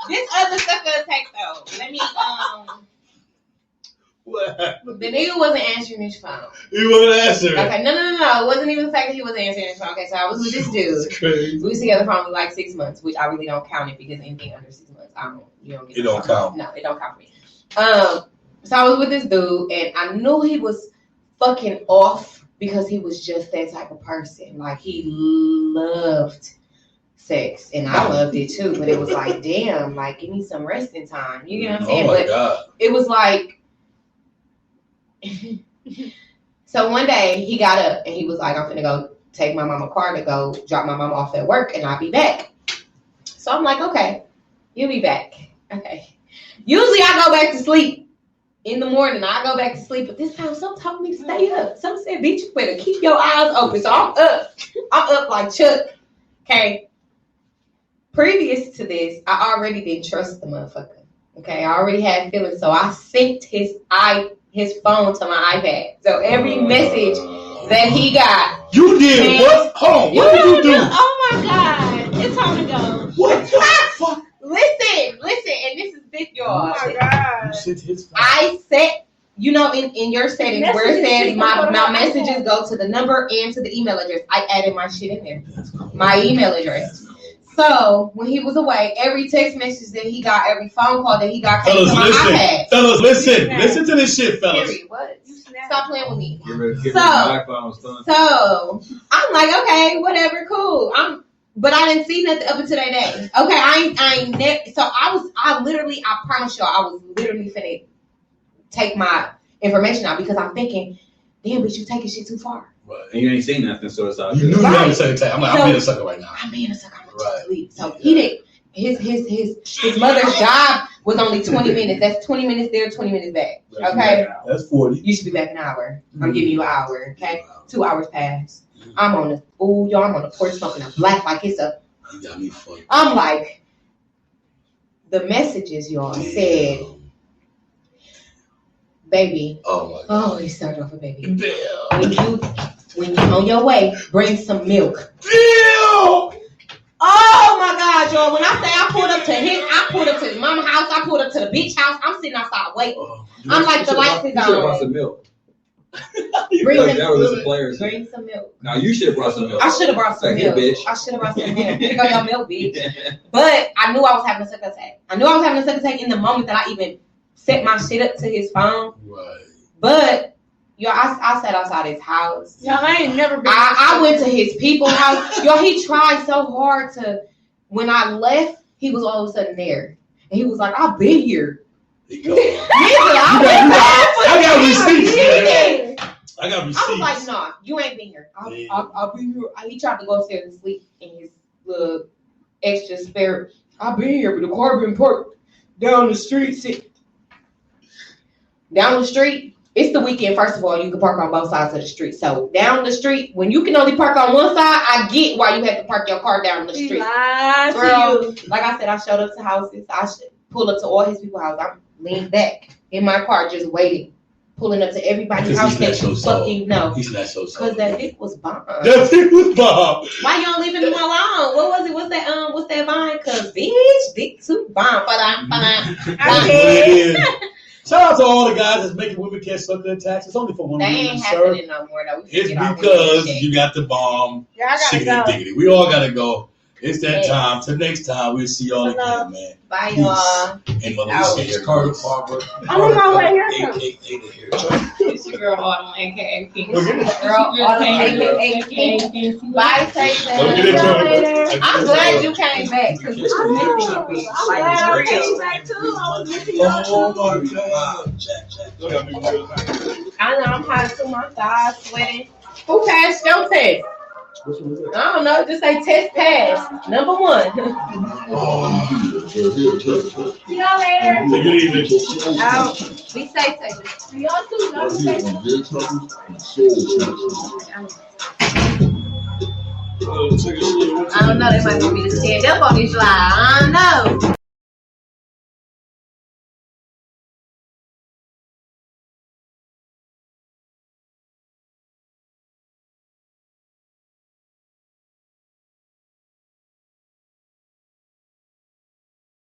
This other sucker attack though. Let me What happened? the nigga wasn't answering his phone. You want to answer? Okay, no. It wasn't even the fact that he wasn't answering his phone. Okay, so I was with this dude. It's crazy. We was together for like 6 months, which I really don't count it because anything under 6 months, you don't get It don't count. No, it don't count for me. So I was with this dude and I knew he was fucking off because he was just that type of person. Like he loved sex and I loved it too, but it was like, damn, like give me some resting time. You get what I'm Oh saying? my But god. it was like so one day he got up and he was like, I'm finna go take my mama car to go drop my mom off at work and I'll be back. So I'm like, okay, you'll be back. Okay. Usually I go back to sleep in the morning. I go back to sleep, but this time some told me to stay up. Some said, bitch, you better keep your eyes open. So I'm up. I'm up like Chuck. Okay. Previous to this, I already didn't trust the motherfucker. Okay. I already had feelings. So I synced his phone to my iPad. So every message that he got. You did Man. what? Hold on. What did you do? Oh my god, it's time to go. What the fuck? Listen, and this is big, y'all. Oh my god. You sent his phone. I set, in your settings where it says my messages go to the number and to the email address. I added my shit in there. My email address. So when he was away, every text message that he got, every phone call that he got came Fellas, to my listen. iPad. Fellas, listen. Listen to this shit, fellas. Period. What? Stop playing with me. Get rid of So- my iPhone, son. So I'm like, okay, whatever, cool. But I didn't see nothing up until that day. Okay, I promise y'all, I was literally finna take my information out because I'm thinking, damn, bitch, you taking shit too far. Right. And you ain't seen nothing, so it's all You good. knew you Right. had a second time. I'm like, So- I'm being a sucker right now. I'm being a sucker. I'm gonna Right. just leave. So he did. His mother's job was only 20 minutes. That's 20 minutes there, 20 minutes back. Okay. That's 40. You should be back an hour. I'm giving you an hour. Okay. 2 hours passed. I'm on the porch smoking a black like it's a. You got me fucked. I'm like, the messages y'all said, baby. Oh my god. Oh, he started off with baby. Damn. When you on your way, bring some milk. Damn. Oh my God, y'all! When I say I pulled up to his mama's house, I pulled up to the beach house. I'm sitting outside waiting. I'm like, the lights is You should have brought on. some milk. Bring Like, that was some, the players. bring some milk. Now you should have brought some milk. I should have brought some Like, here, milk. bitch. I should have brought some milk. Here go your milk, bitch. But I knew I was having a sucker attack. I knew I was having a sucker attack in the moment that I even set my shit up to his phone. Right. But Yo, I sat outside his house. Y'all, I ain't never been. I went to his people's house. Yo, he tried so hard to. When I left, he was all of a sudden there, and he was like, "I've been here." There you go. I got receipts. I got I was receipts. like, "Nah, you ain't been here. I'll be here." He tried to go upstairs and sleep in his little extra spare. I've been here, but the car been parked down the street. Down the street. It's the weekend. First of all, you can park on both sides of the street. So down the street, when you can only park on one side, I get why you have to park your car down the street. Girl, like I said, I showed up to houses. I should pull up to all his people's house. I'm leaned back in my car, just waiting, pulling up to everybody's house that you fucking know. He's not so Because that dick was bomb. That dick was bomb. Why you don't leaving him alone? What was it? What's that vine? Cause bitch, dick too bomb. Shout out to all the guys that's making women can't suck their tax. It's only for women. They ain't happening no more though. It's because you got the bomb. Yeah, I gotta go. We all gotta go. It's that time. Till next time, we'll see y'all again, man. Bye, y'all. And Melissa Carter Farber. I'm on my way here. It's your girl Autumn, aka Pinky. Girl, aka Pinky. Bye, Taylor. I'm glad you came back because we were missing you. I'm glad I came back too. I was missing y'all. Oh my God. I know I'm hot to my thighs, sweating. Who passed your test? I don't know. Just say test pass. Number 1. See y'all later. Take it easy. Out. Be safe, Taylor. Y'all too. Y'all be safe. I don't know. They might want me to stand up on this slide. I don't know.